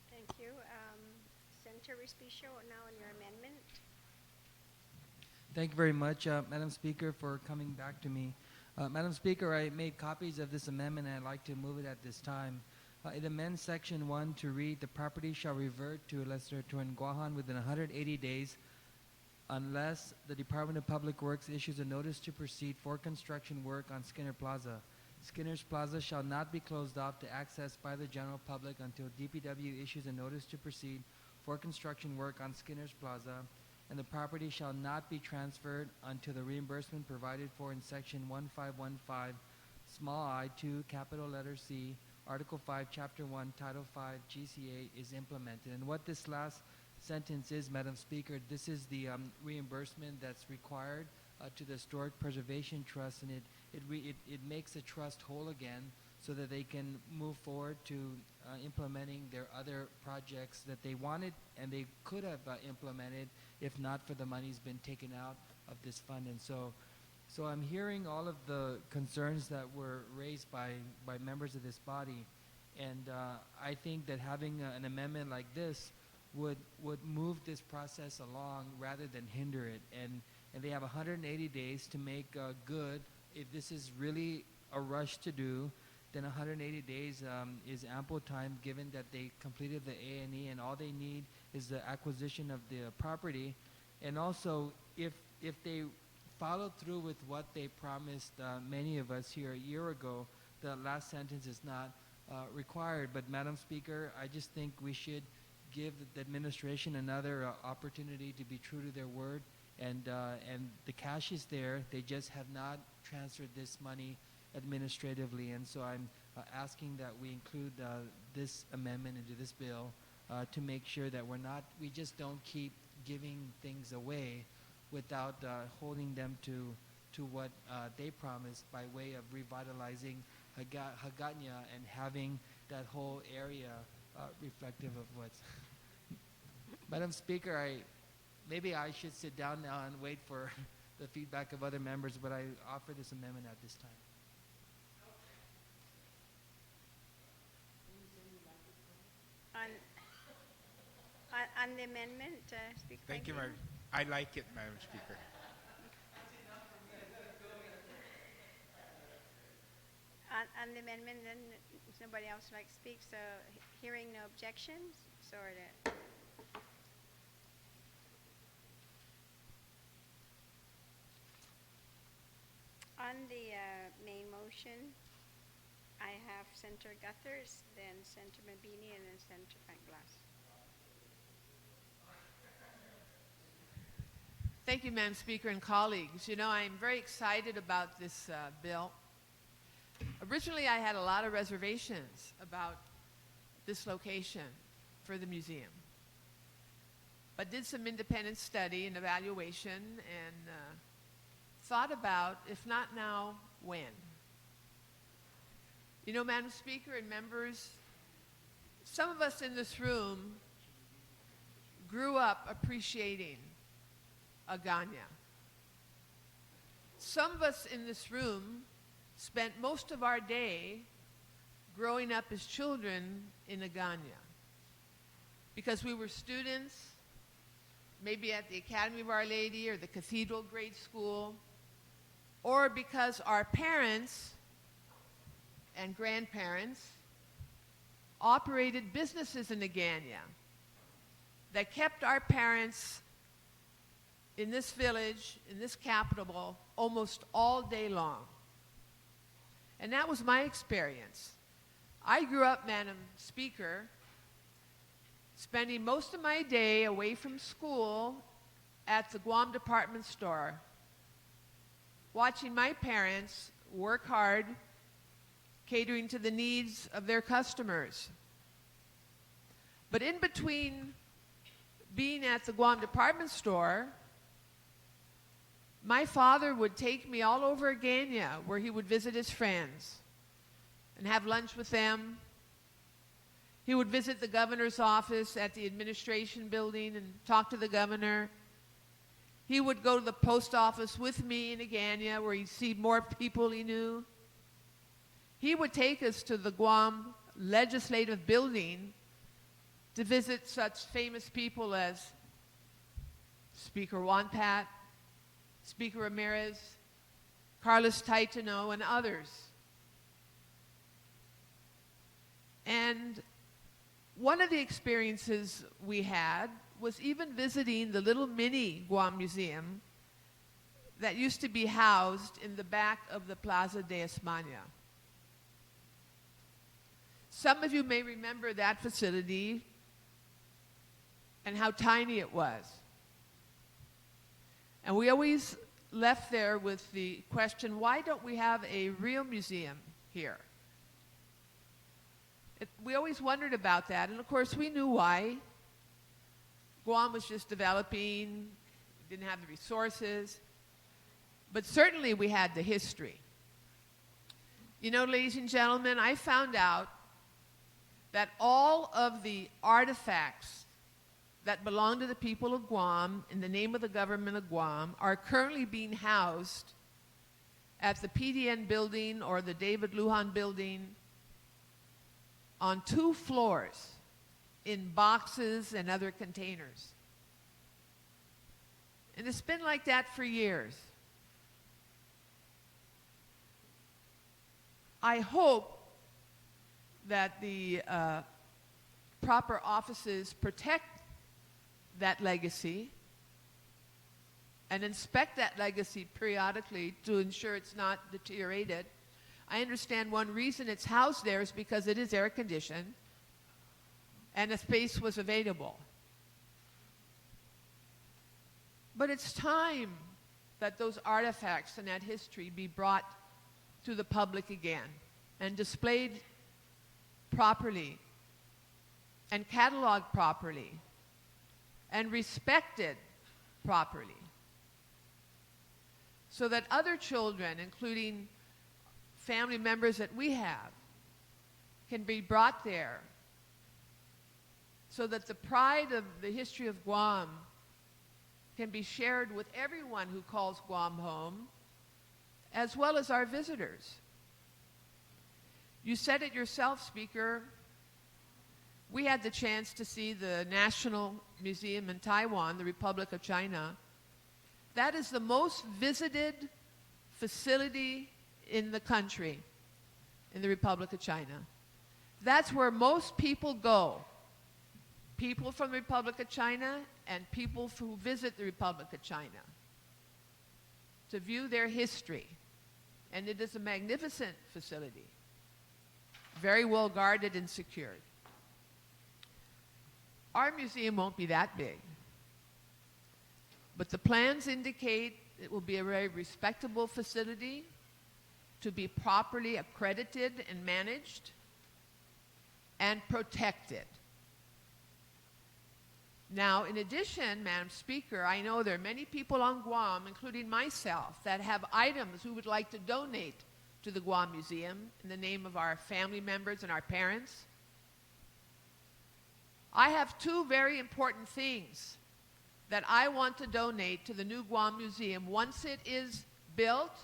Thank you. Senator Respicio, now on your amendment. Thank you very much, Madam Speaker, for coming back to me. Madam Speaker, I made copies of this amendment and I'd like to move it at this time. It amends Section 1 to read, the property shall revert to Legislature Guahan within 180 days unless the Department of Public Works issues a notice to proceed for construction work on Skinner Plaza. Skinner's Plaza shall not be closed off to access by the general public until DPW issues a notice to proceed for construction work on Skinner's Plaza, and the property shall not be transferred until the reimbursement provided for in Section 1515, small I 2, capital letter C, Article 5, Chapter 1, Title 5, GCA is implemented. And what this last sentence is, Madam Speaker, this is the reimbursement that's required to the Historic Preservation Trust, and it makes the trust whole again so that they can move forward to implementing their other projects that they wanted and they could have implemented if not for the money's been taken out of this fund. And so I'm hearing all of the concerns that were raised by members of this body, and I think that having an amendment like this would move this process along rather than hinder it. And they have 180 days to make good. If this is really a rush to do, then 180 days is ample time, given that they completed the A&E and all they need is the acquisition of the property. And also, if they follow through with what they promised many of us here a year ago, the last sentence is not required. But Madam Speaker, I just think we should give the administration another opportunity to be true to their word. And the cash is there. They just have not transferred this money administratively. And so I'm asking that we include this amendment into this bill to make sure that we just don't keep giving things away without holding them to what they promised by way of revitalizing Hagåtña and having that whole area reflective of what's... Madam Speaker, maybe I should sit down now and wait for the feedback of other members, but I offer this amendment at this time. On the amendment, Speaker. Thank you, Madam. I like it, Madam Speaker. On the amendment, then nobody else would like to speak, so hearing no objections, so ordered. On the main motion, I have Senator Guthers, then Senator Mabini, and then Senator Frank Glass. Thank you, Madam Speaker and colleagues. You know, I'm very excited about this bill. Originally, I had a lot of reservations about this location for the museum, but did some independent study and evaluation and thought about, if not now, when. You know, Madam Speaker and members, some of us in this room grew up appreciating Hagåtña. Some of us in this room spent most of our day growing up as children in Hagåtña. because we were students, maybe at the Academy of Our Lady or the Cathedral Grade School, or because our parents and grandparents operated businesses in Agania that kept our parents in this village, in this capital, almost all day long. And that was my experience. I grew up, Madam Speaker, spending most of my day away from school at the Guam department store, watching my parents work hard, catering to the needs of their customers. But in between being at the Guam department store, my father would take me all over Agania, where he would visit his friends and have lunch with them. He would visit the governor's office at the administration building and talk to the governor. He would go to the post office with me in Agania, where he'd see more people he knew. He would take us to the Guam Legislative building to visit such famous people as Speaker Wanpat, Speaker Ramirez, Carlos Taitano, and others. And one of the experiences we had was even visiting the little mini Guam Museum that used to be housed in the back of the Plaza de España. Some of you may remember that facility and how tiny it was. And we always left there with the question, why don't we have a real museum here? We always wondered about that, and of course we knew why. Guam was just developing, didn't have the resources, but certainly we had the history. You know, ladies and gentlemen, I found out that all of the artifacts that belong to the people of Guam in the name of the government of Guam are currently being housed at the PDN building or the David Lujan building on 2 floors in boxes and other containers. And it's been like that for years. I hope that the proper offices protect that legacy and inspect that legacy periodically to ensure it's not deteriorated. I understand one reason it's housed there is because it is air conditioned and the space was available. But it's time that those artifacts and that history be brought to the public again and displayed properly and cataloged properly and respected properly, so that other children, including family members that we have, can be brought there, so that the pride of the history of Guam can be shared with everyone who calls Guam home, as well as our visitors. You said it yourself, Speaker. We had the chance to see the National Museum in Taiwan, the Republic of China. That is the most visited facility in the country, in the Republic of China. That's where most people go. People from the Republic of China and people who visit the Republic of China to view their history. And it is a magnificent facility, very well guarded and secured. Our museum won't be that big, but the plans indicate it will be a very respectable facility to be properly accredited and managed and protected. Now, in addition, Madam Speaker, I know there are many people on Guam, including myself, that have items we would like to donate to the Guam Museum in the name of our family members and our parents. I have 2 very important things that I want to donate to the new Guam Museum once it is built,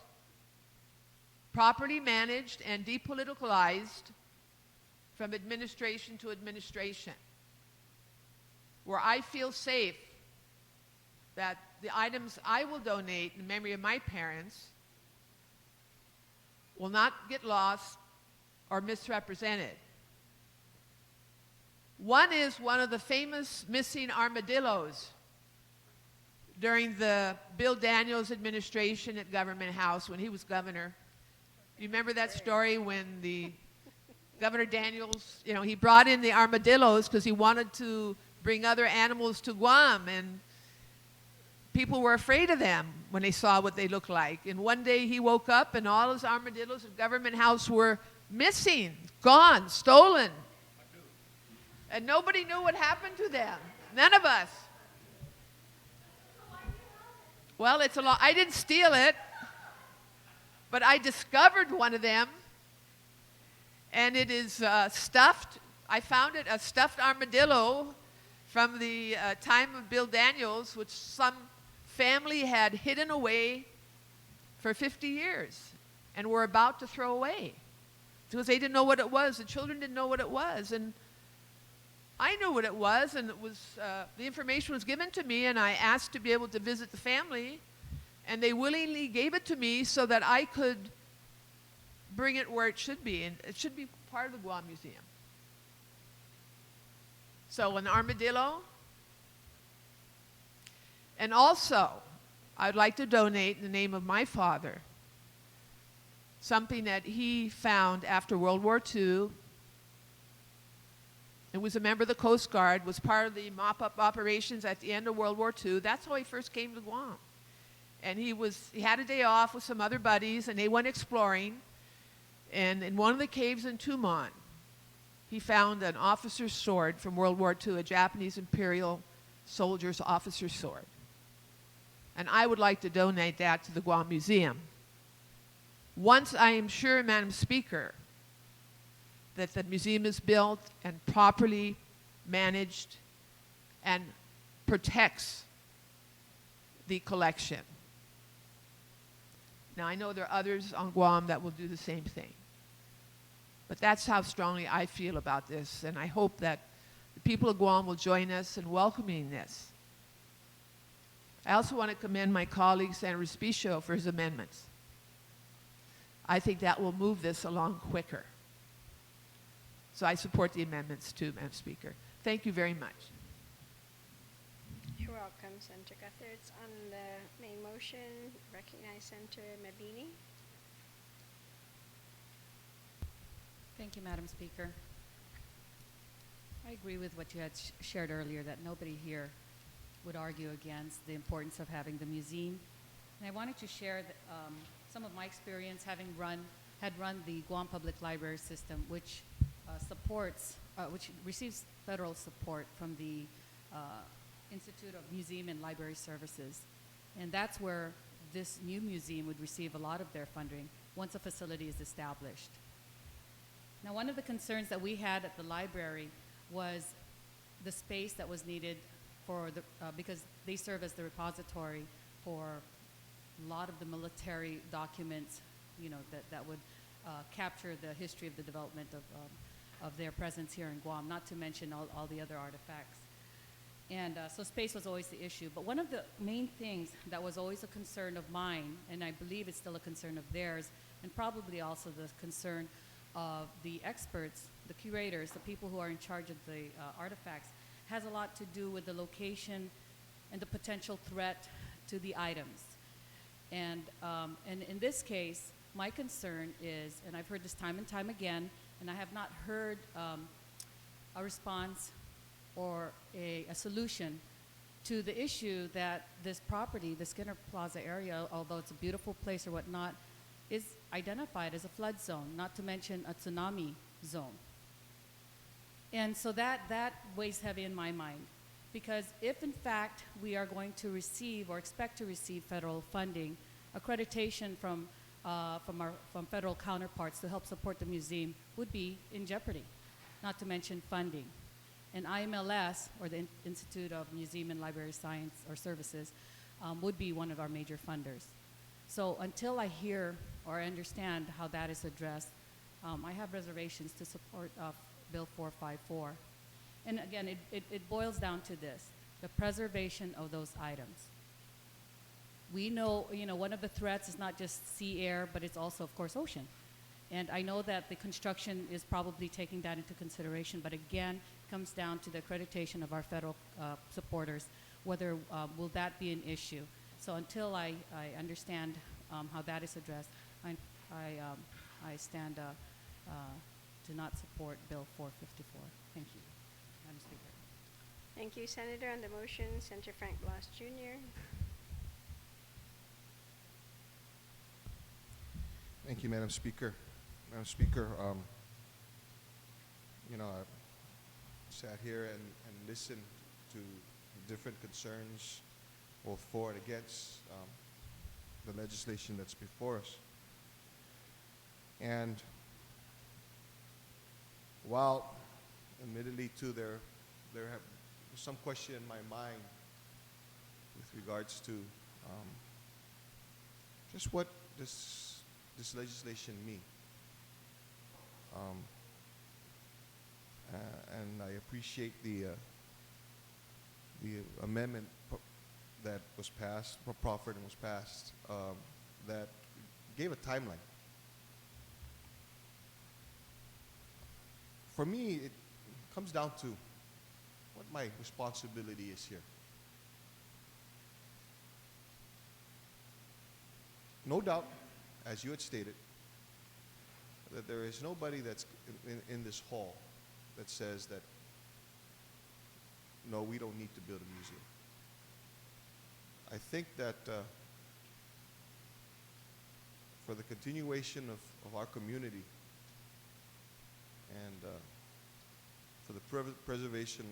properly managed, and depoliticalized from administration to administration. where I feel safe that the items I will donate in memory of my parents will not get lost or misrepresented. One is one of the famous missing armadillos during the Bill Daniels administration at Government House when he was governor. You remember that story when the Governor Daniels, you know, he brought in the armadillos because he wanted to bring other animals to Guam, and people were afraid of them when they saw what they looked like. And one day he woke up and all his armadillos at Government House were missing, gone, stolen. And nobody knew what happened to them. None of us. Well, it's a lot. I didn't steal it, but I discovered one of them, and it is stuffed. I found it, a stuffed armadillo from the time of Bill Daniels, which some family had hidden away for 50 years and were about to throw away because they didn't know what it was. The children didn't know what it was, and I knew what it was, and it was the information was given to me, and I asked to be able to visit the family, and they willingly gave it to me so that I could bring it where it should be, and it should be part of the Guam Museum. So an armadillo, and also I'd like to donate in the name of my father something that he found after World War II. It was a member of the Coast Guard, was part of the mop-up operations at the end of World War II. That's how he first came to Guam. And he had a day off with some other buddies, and they went exploring. And in one of the caves in Tumon, he found an officer's sword from World War II, a Japanese Imperial soldier's officer's sword. And I would like to donate that to the Guam Museum. Once I am sure, Madam Speaker, that the museum is built and properly managed and protects the collection. Now, I know there are others on Guam that will do the same thing. But that's how strongly I feel about this, and I hope that the people of Guam will join us in welcoming this. I also want to commend my colleague, Senator Respicio, for his amendments. I think that will move this along quicker. So I support the amendments too, Madam Speaker. Thank you very much. You're welcome, Senator Guthers. On the main motion, recognize Senator Mabini. Thank you, Madam Speaker. I agree with what you had shared earlier, that nobody here would argue against the importance of having the museum. And I wanted to share some of my experience having run the Guam Public Library System, which which receives federal support from the Institute of Museum and Library Services. And that's where this new museum would receive a lot of their funding once a facility is established. Now, one of the concerns that we had at the library was the space that was needed for because they serve as the repository for a lot of the military documents, you know, that would capture the history of the development of their presence here in Guam, not to mention all the other artifacts. And so space was always the issue. But one of the main things that was always a concern of mine, and I believe it's still a concern of theirs, and probably also the concern of the experts, the curators, the people who are in charge of the artifacts, has a lot to do with the location and the potential threat to the items. And in this case, my concern is, and I've heard this time and time again, and I have not heard a response or a solution to the issue that this property, the Skinner Plaza area, although it's a beautiful place or whatnot, is identified as a flood zone, not to mention a tsunami zone. And so that weighs heavy in my mind, because if in fact we are going to receive or expect to receive federal funding, accreditation from federal counterparts to help support the museum would be in jeopardy, not to mention funding. And IMLS, or the Institute of Museum and Library Science or Services, would be one of our major funders. So until I hear or understand how that is addressed, I have reservations to support Bill 454. And again, it boils down to this, the preservation of those items. We know, one of the threats is not just sea, air, but it's also, of course, ocean. And I know that the construction is probably taking that into consideration, but again, it comes down to the accreditation of our federal supporters, whether will that be an issue. So until I understand how that is addressed, I stand to not support Bill 454. Thank you, Madam Speaker. Thank you, Senator. On the motion, Senator Frank Blas Jr. Thank you, Madam Speaker. Madam Speaker, I sat here and listened to different concerns, both for and against the legislation that's before us. And while, admittedly, too, there have some question in my mind with regards to just what this legislation mean. And I appreciate the amendment that was passed, proffered and was passed, that gave a timeline. For me, it comes down to what my responsibility is here. No doubt, as you had stated, that there is nobody that's in this hall that says that, no, we don't need to build a museum. I think that for the continuation of our community and for the preservation,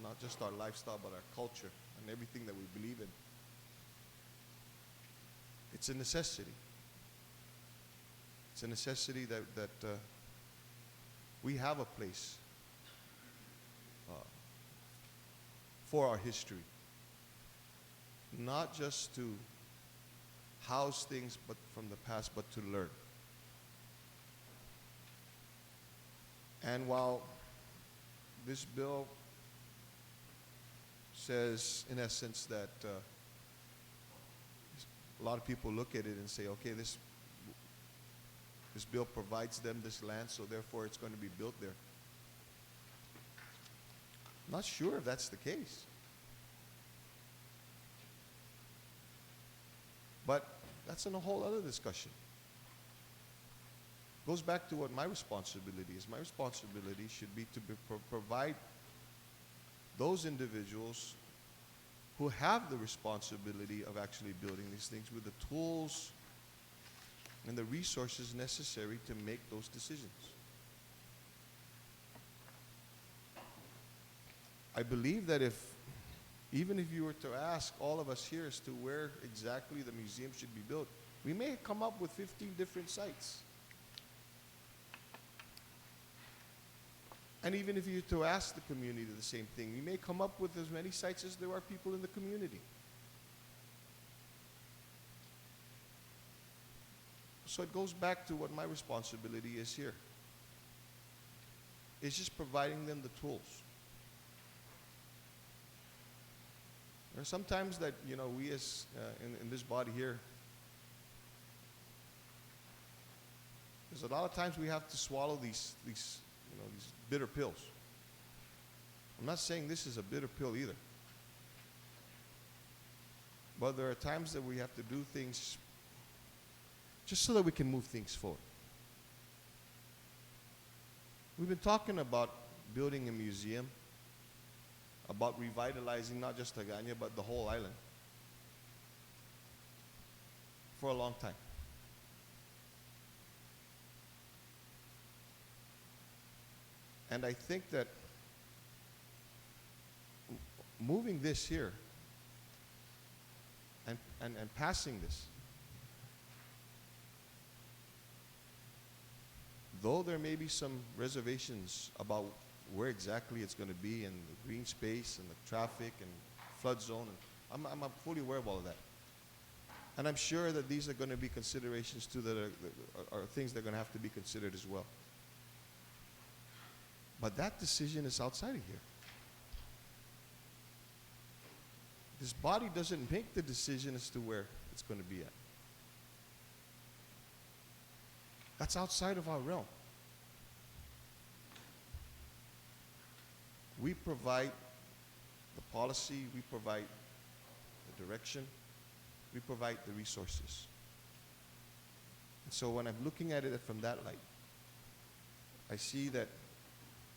not just our lifestyle, but our culture and everything that we believe in, it's a necessity. It's a necessity that we have a place for our history, not just to house things but from the past, but to learn. And while this bill says, in essence, that a lot of people look at it and say, okay, this bill provides them this land, so therefore it's going to be built there. I'm not sure if that's the case. But that's a whole other discussion. Goes back to what my responsibility is. My responsibility should be to provide those individuals who have the responsibility of actually building these things with the tools and the resources necessary to make those decisions. I believe that even if you were to ask all of us here as to where exactly the museum should be built, we may come up with 15 different sites. And even if you were to ask the community the same thing, we may come up with as many sites as there are people in the community. So it goes back to what my responsibility is here. It's just providing them the tools. There are sometimes that, we as in this body here, there's a lot of times we have to swallow these bitter pills. I'm not saying this is a bitter pill either. But there are times that we have to do things just so that we can move things forward. We've been talking about building a museum, about revitalizing not just Tagaña, but the whole island for a long time. And I think that moving this here and passing this, though there may be some reservations about where exactly it's going to be and the green space and the traffic and flood zone, and I'm fully aware of all of that. And I'm sure that these are going to be considerations too that are things that are going to have to be considered as well. But that decision is outside of here. This body doesn't make the decision as to where it's going to be at. That's outside of our realm. We provide the policy, we provide the direction, we provide the resources. And so when I'm looking at it from that light, I see that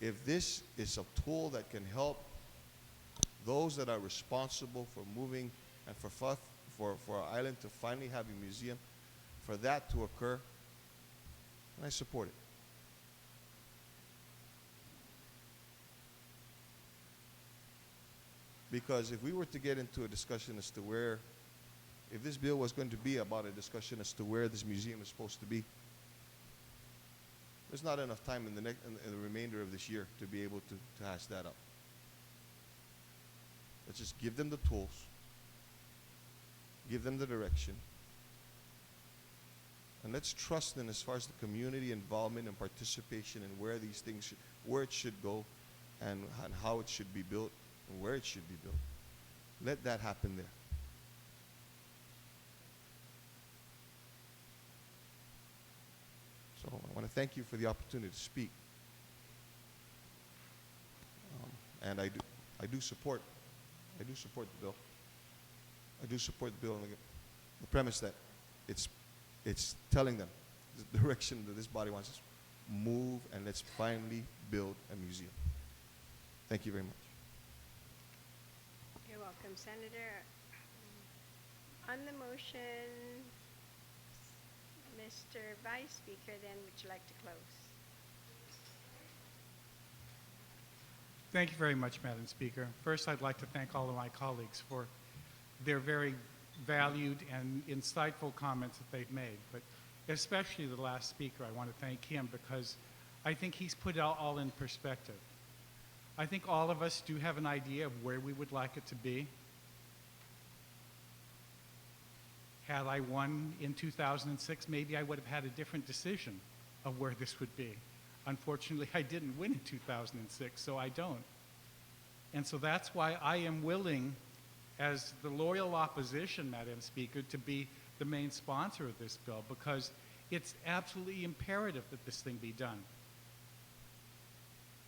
if this is a tool that can help those that are responsible for moving and for our island to finally have a museum, for that to occur, and I support it. Because if we were to get into a discussion as to where, if this bill was going to be about a discussion as to where this museum is supposed to be, there's not enough time in the remainder of this year to be able to hash that up. Let's just give them the tools, give them the direction, and let's trust them as far as the community involvement and participation and where these things where it should go and how it should be built and where it should be built. Let that happen there. So I want to thank you for the opportunity to speak. And I do support the bill. I do support the bill on the premise that it's telling them the direction that this body wants us to move, and let's finally build a museum. Thank you very much. You're welcome, Senator. On the motion, Mr. Vice Speaker, then would you like to close? Thank you very much, Madam Speaker. First, I'd like to thank all of my colleagues for their very valued and insightful comments that they've made, but especially the last speaker. I want to thank him because I think he's put it all in perspective. I think all of us do have an idea of where we would like it to be. Had I won in 2006, maybe I would have had a different decision of where this would be. Unfortunately, I didn't win in 2006, so I don't. And so that's why I am willing, as the loyal opposition, Madam Speaker, to be the main sponsor of this bill, because it's absolutely imperative that this thing be done.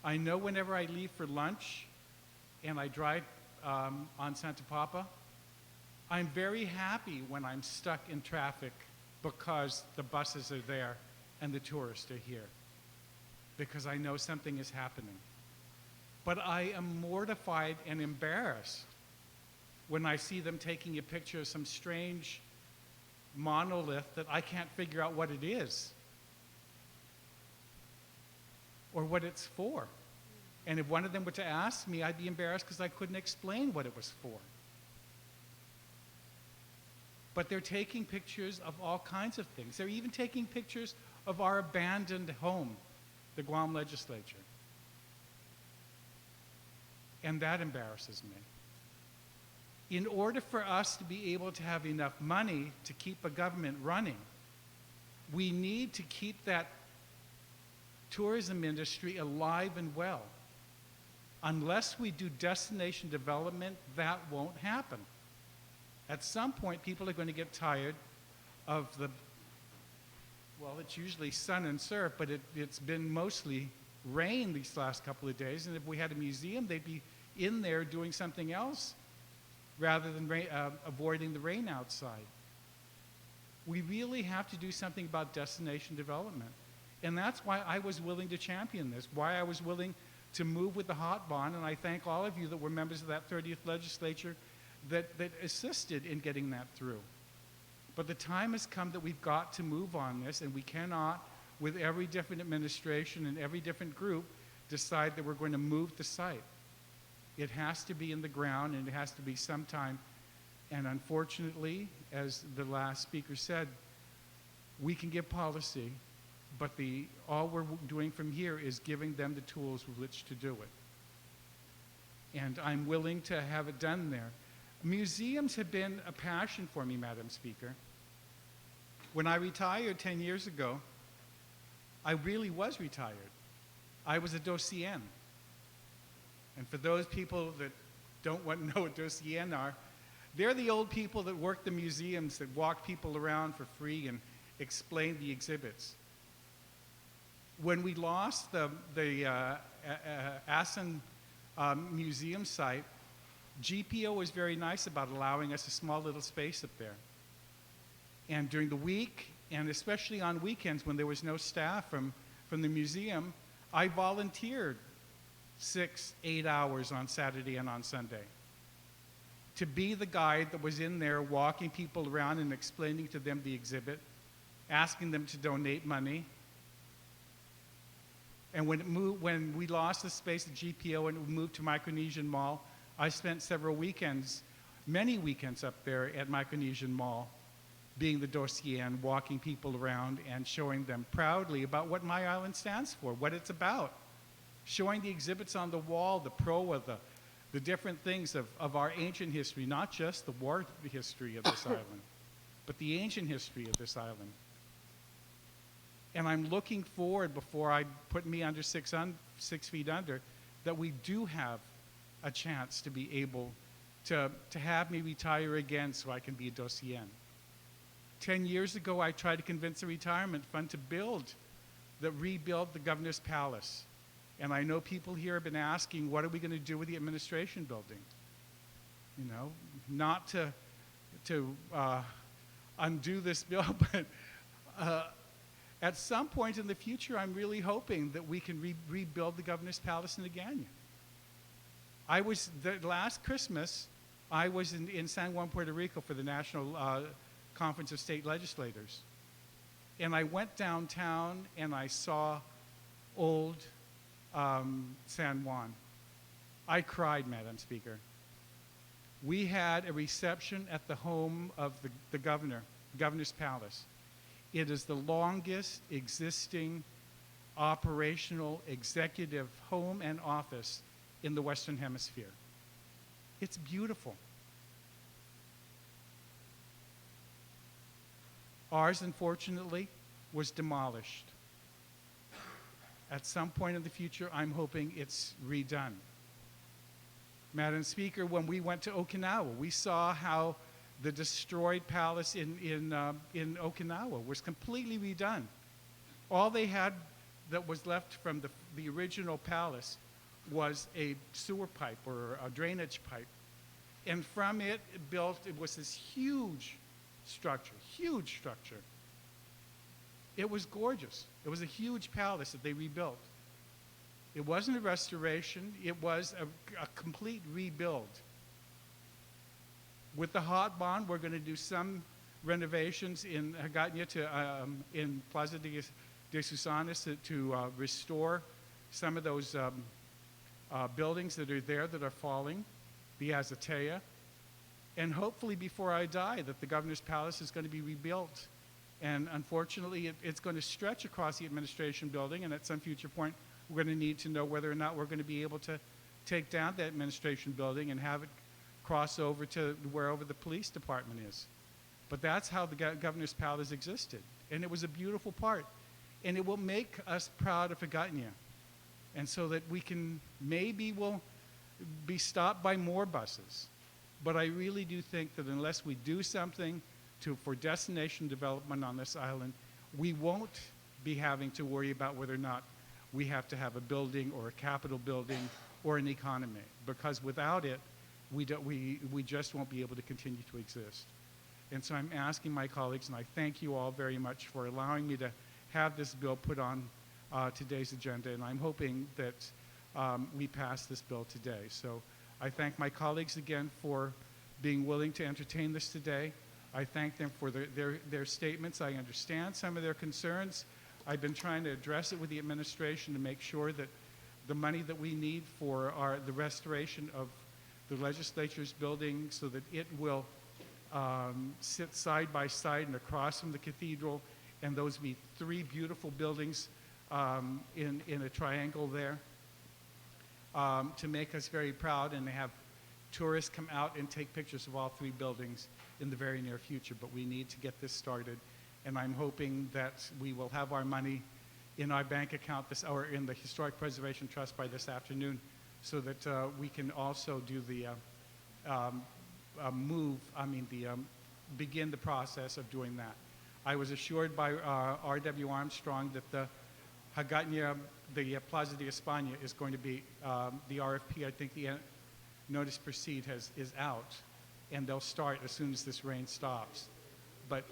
I know whenever I leave for lunch and I drive on Santa Papa, I'm very happy when I'm stuck in traffic because the buses are there and the tourists are here, because I know something is happening. But I am mortified and embarrassed when I see them taking a picture of some strange monolith that I can't figure out what it is or what it's for. And if one of them were to ask me, I'd be embarrassed because I couldn't explain what it was for. But they're taking pictures of all kinds of things. They're even taking pictures of our abandoned home, the Guam Legislature. And that embarrasses me. In order for us to be able to have enough money to keep a government running, we need to keep that tourism industry alive and well. Unless we do destination development, that won't happen. At some point, people are going to get tired of well, it's usually sun and surf, but it's been mostly rain these last couple of days, and if we had a museum, they'd be in there doing something else rather than avoiding the rain outside. We really have to do something about destination development. And that's why I was willing to champion this, why I was willing to move with the hot bond, and I thank all of you that were members of that 30th legislature that assisted in getting that through. But the time has come that we've got to move on this, and we cannot, with every different administration and every different group, decide that we're going to move the site. It has to be in the ground, and it has to be sometime. And unfortunately, as the last speaker said, we can give policy, but all we're doing from here is giving them the tools with which to do it. And I'm willing to have it done there. Museums have been a passion for me, Madam Speaker. When I retired 10 years ago, I really was retired. I was a dossier. And for those people that don't want to know what dossiers are, They're the old people that work the museums, that walk people around for free and explain the exhibits. When we lost the Assen museum site, GPO was very nice about allowing us a small little space up there. And during the week, and especially on weekends when there was no staff from the museum, I volunteered 6, 8 hours on Saturday and on Sunday to be the guide that was in there walking people around and explaining to them the exhibit, asking them to donate money. And when we lost the space at GPO and we moved to Micronesian Mall, I spent several weekends, many weekends up there at Micronesian Mall, being the dossier and walking people around and showing them proudly about what my island stands for, what it's about. Showing the exhibits on the wall, the proa, the different things of our ancient history, not just the war history of this island, but the ancient history of this island. And I'm looking forward, before I put me under 6 feet under, that we do have a chance to be able to have me retire again so I can be a dossier. 10 years ago, I tried to convince a retirement fund to rebuild the Governor's Palace. And I know people here have been asking, what are we going to do with the administration building? You know, not to undo this bill, but at some point in the future, I'm really hoping that we can rebuild the Governor's Palace in Agana. Last Christmas, I was in San Juan, Puerto Rico for the National Conference of State Legislators. And I went downtown and I saw old San Juan. I cried, Madam Speaker. We had a reception at the home of the Governor's Palace. It is the longest existing operational executive home and office in the Western Hemisphere. It's beautiful. Ours, unfortunately, was demolished. At some point in the future, I'm hoping it's redone. Madam Speaker, when we went to Okinawa, we saw how the destroyed palace in Okinawa was completely redone. All they had that was left from the original palace was a sewer pipe or a drainage pipe. And from it was this huge structure. It was gorgeous. It was a huge palace that they rebuilt. It wasn't a restoration, it was a complete rebuild. With the hot bond, we're going to do some renovations in Hagåtña in Plaza de Susanes to restore some of those buildings that are there that are falling, the azotea. And hopefully before I die, that the Governor's Palace is going to be rebuilt. And unfortunately, it's going to stretch across the administration building, and at some future point, we're going to need to know whether or not we're going to be able to take down that administration building and have it cross over to wherever the police department is. But that's how the Governor's Palace existed. And it was a beautiful part. And it will make us proud of Hagåtña. And so that we'll be stopped by more buses. But I really do think that unless we do something for destination development on this island, we won't be having to worry about whether or not we have to have a building or a capital building or an economy. Because without it, we just won't be able to continue to exist. And so I'm asking my colleagues, and I thank you all very much for allowing me to have this bill put on today's agenda, and I'm hoping that we pass this bill today. So I thank my colleagues again for being willing to entertain this today. I thank them for their statements. I understand some of their concerns. I've been trying to address it with the administration to make sure that the money that we need for the restoration of the legislature's building so that it will sit side by side and across from the cathedral, and those be 3 beautiful buildings in a triangle there to make us very proud and to have tourists come out and take pictures of all 3 buildings in the very near future. But we need to get this started, and I'm hoping that we will have our money in our bank account or in the Historic Preservation Trust by this afternoon, so that we can also do the begin the process of doing that. I was assured by R.W. Armstrong that the Hagatnia, the Plaza de España is going to be, the RFP, I think the notice to proceed is out, and they'll start as soon as this rain stops. But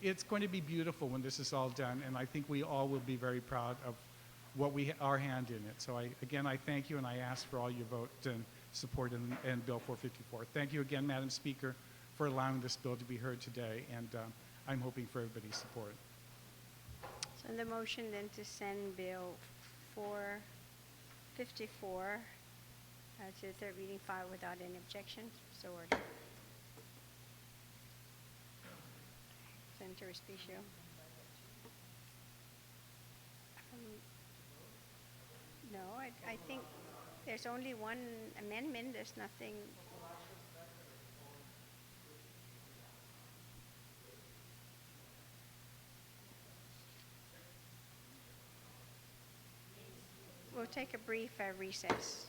it's going to be beautiful when this is all done, and I think we all will be very proud of what our hand in it. So again, I thank you, and I ask for all your vote and support in Bill 454. Thank you again, Madam Speaker, for allowing this bill to be heard today, and I'm hoping for everybody's support. So the motion then to send Bill 454 to the third reading file without any objections. So ordered. Senator Respicio. No, I think there's only one amendment. There's nothing. We'll take a brief recess.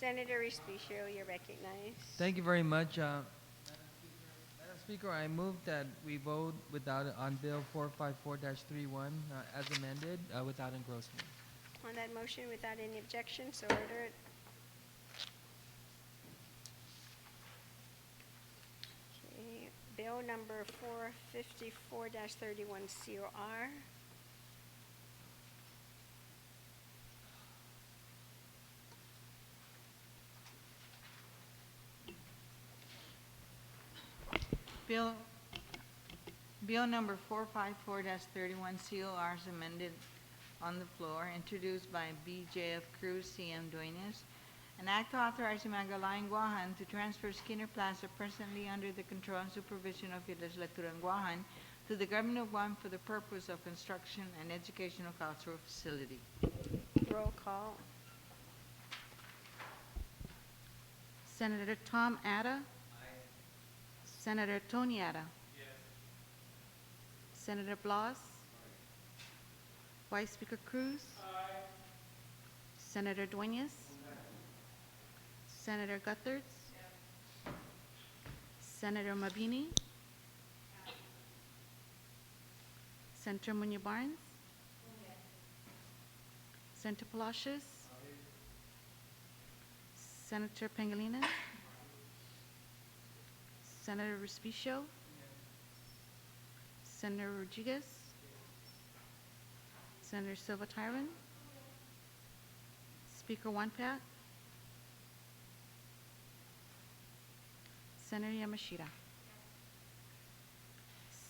Senator Respicio, you're recognized. Thank you very much. Madam Speaker, I move that we vote on Bill 454-31 as amended without engrossment. On that motion, without any objection, so ordered. Okay, bill number 454-31 COR. Bill number 454-31 COR is amended on the floor, introduced by BJF Cruz, CM Duenas. An act authorizing Magalang Guahan to transfer Skinner Plaza, presently under the control and supervision of Legislature in Guahan, to the government of Guam for the purpose of construction and educational cultural facility. Roll call. Senator Tom Atta. Senator Tony Atta. Senator Blas. Vice Speaker Cruz. Senator Duenas. Senator Gutherts. Senator Mabini. Senator Munya Barnes. Senator Palacios. Senator Pangilinan. Senator Respicio. Senator Rodriguez. Senator Silva Tyron. Speaker Wanpat. Senator Yamashita.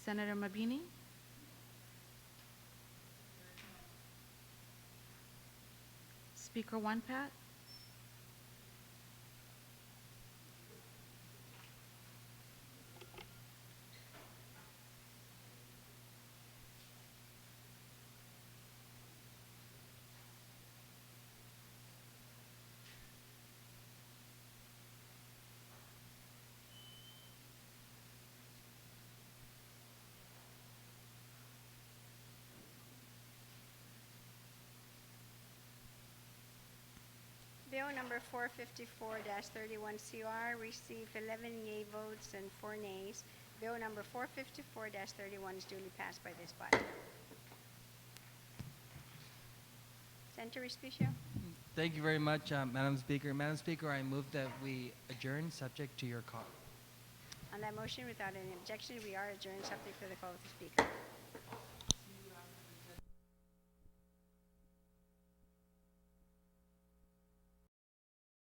Senator Mabini. Speaker Wanpat. Bill number 454-31 COR received 11 yea votes and 4 nays. Bill number 454-31 is duly passed by this body. Senator Respicio. Thank you very much, Madam Speaker. Madam Speaker, I move that we adjourn subject to your call. On that motion, without any objection, we are adjourned subject to the call of the Speaker.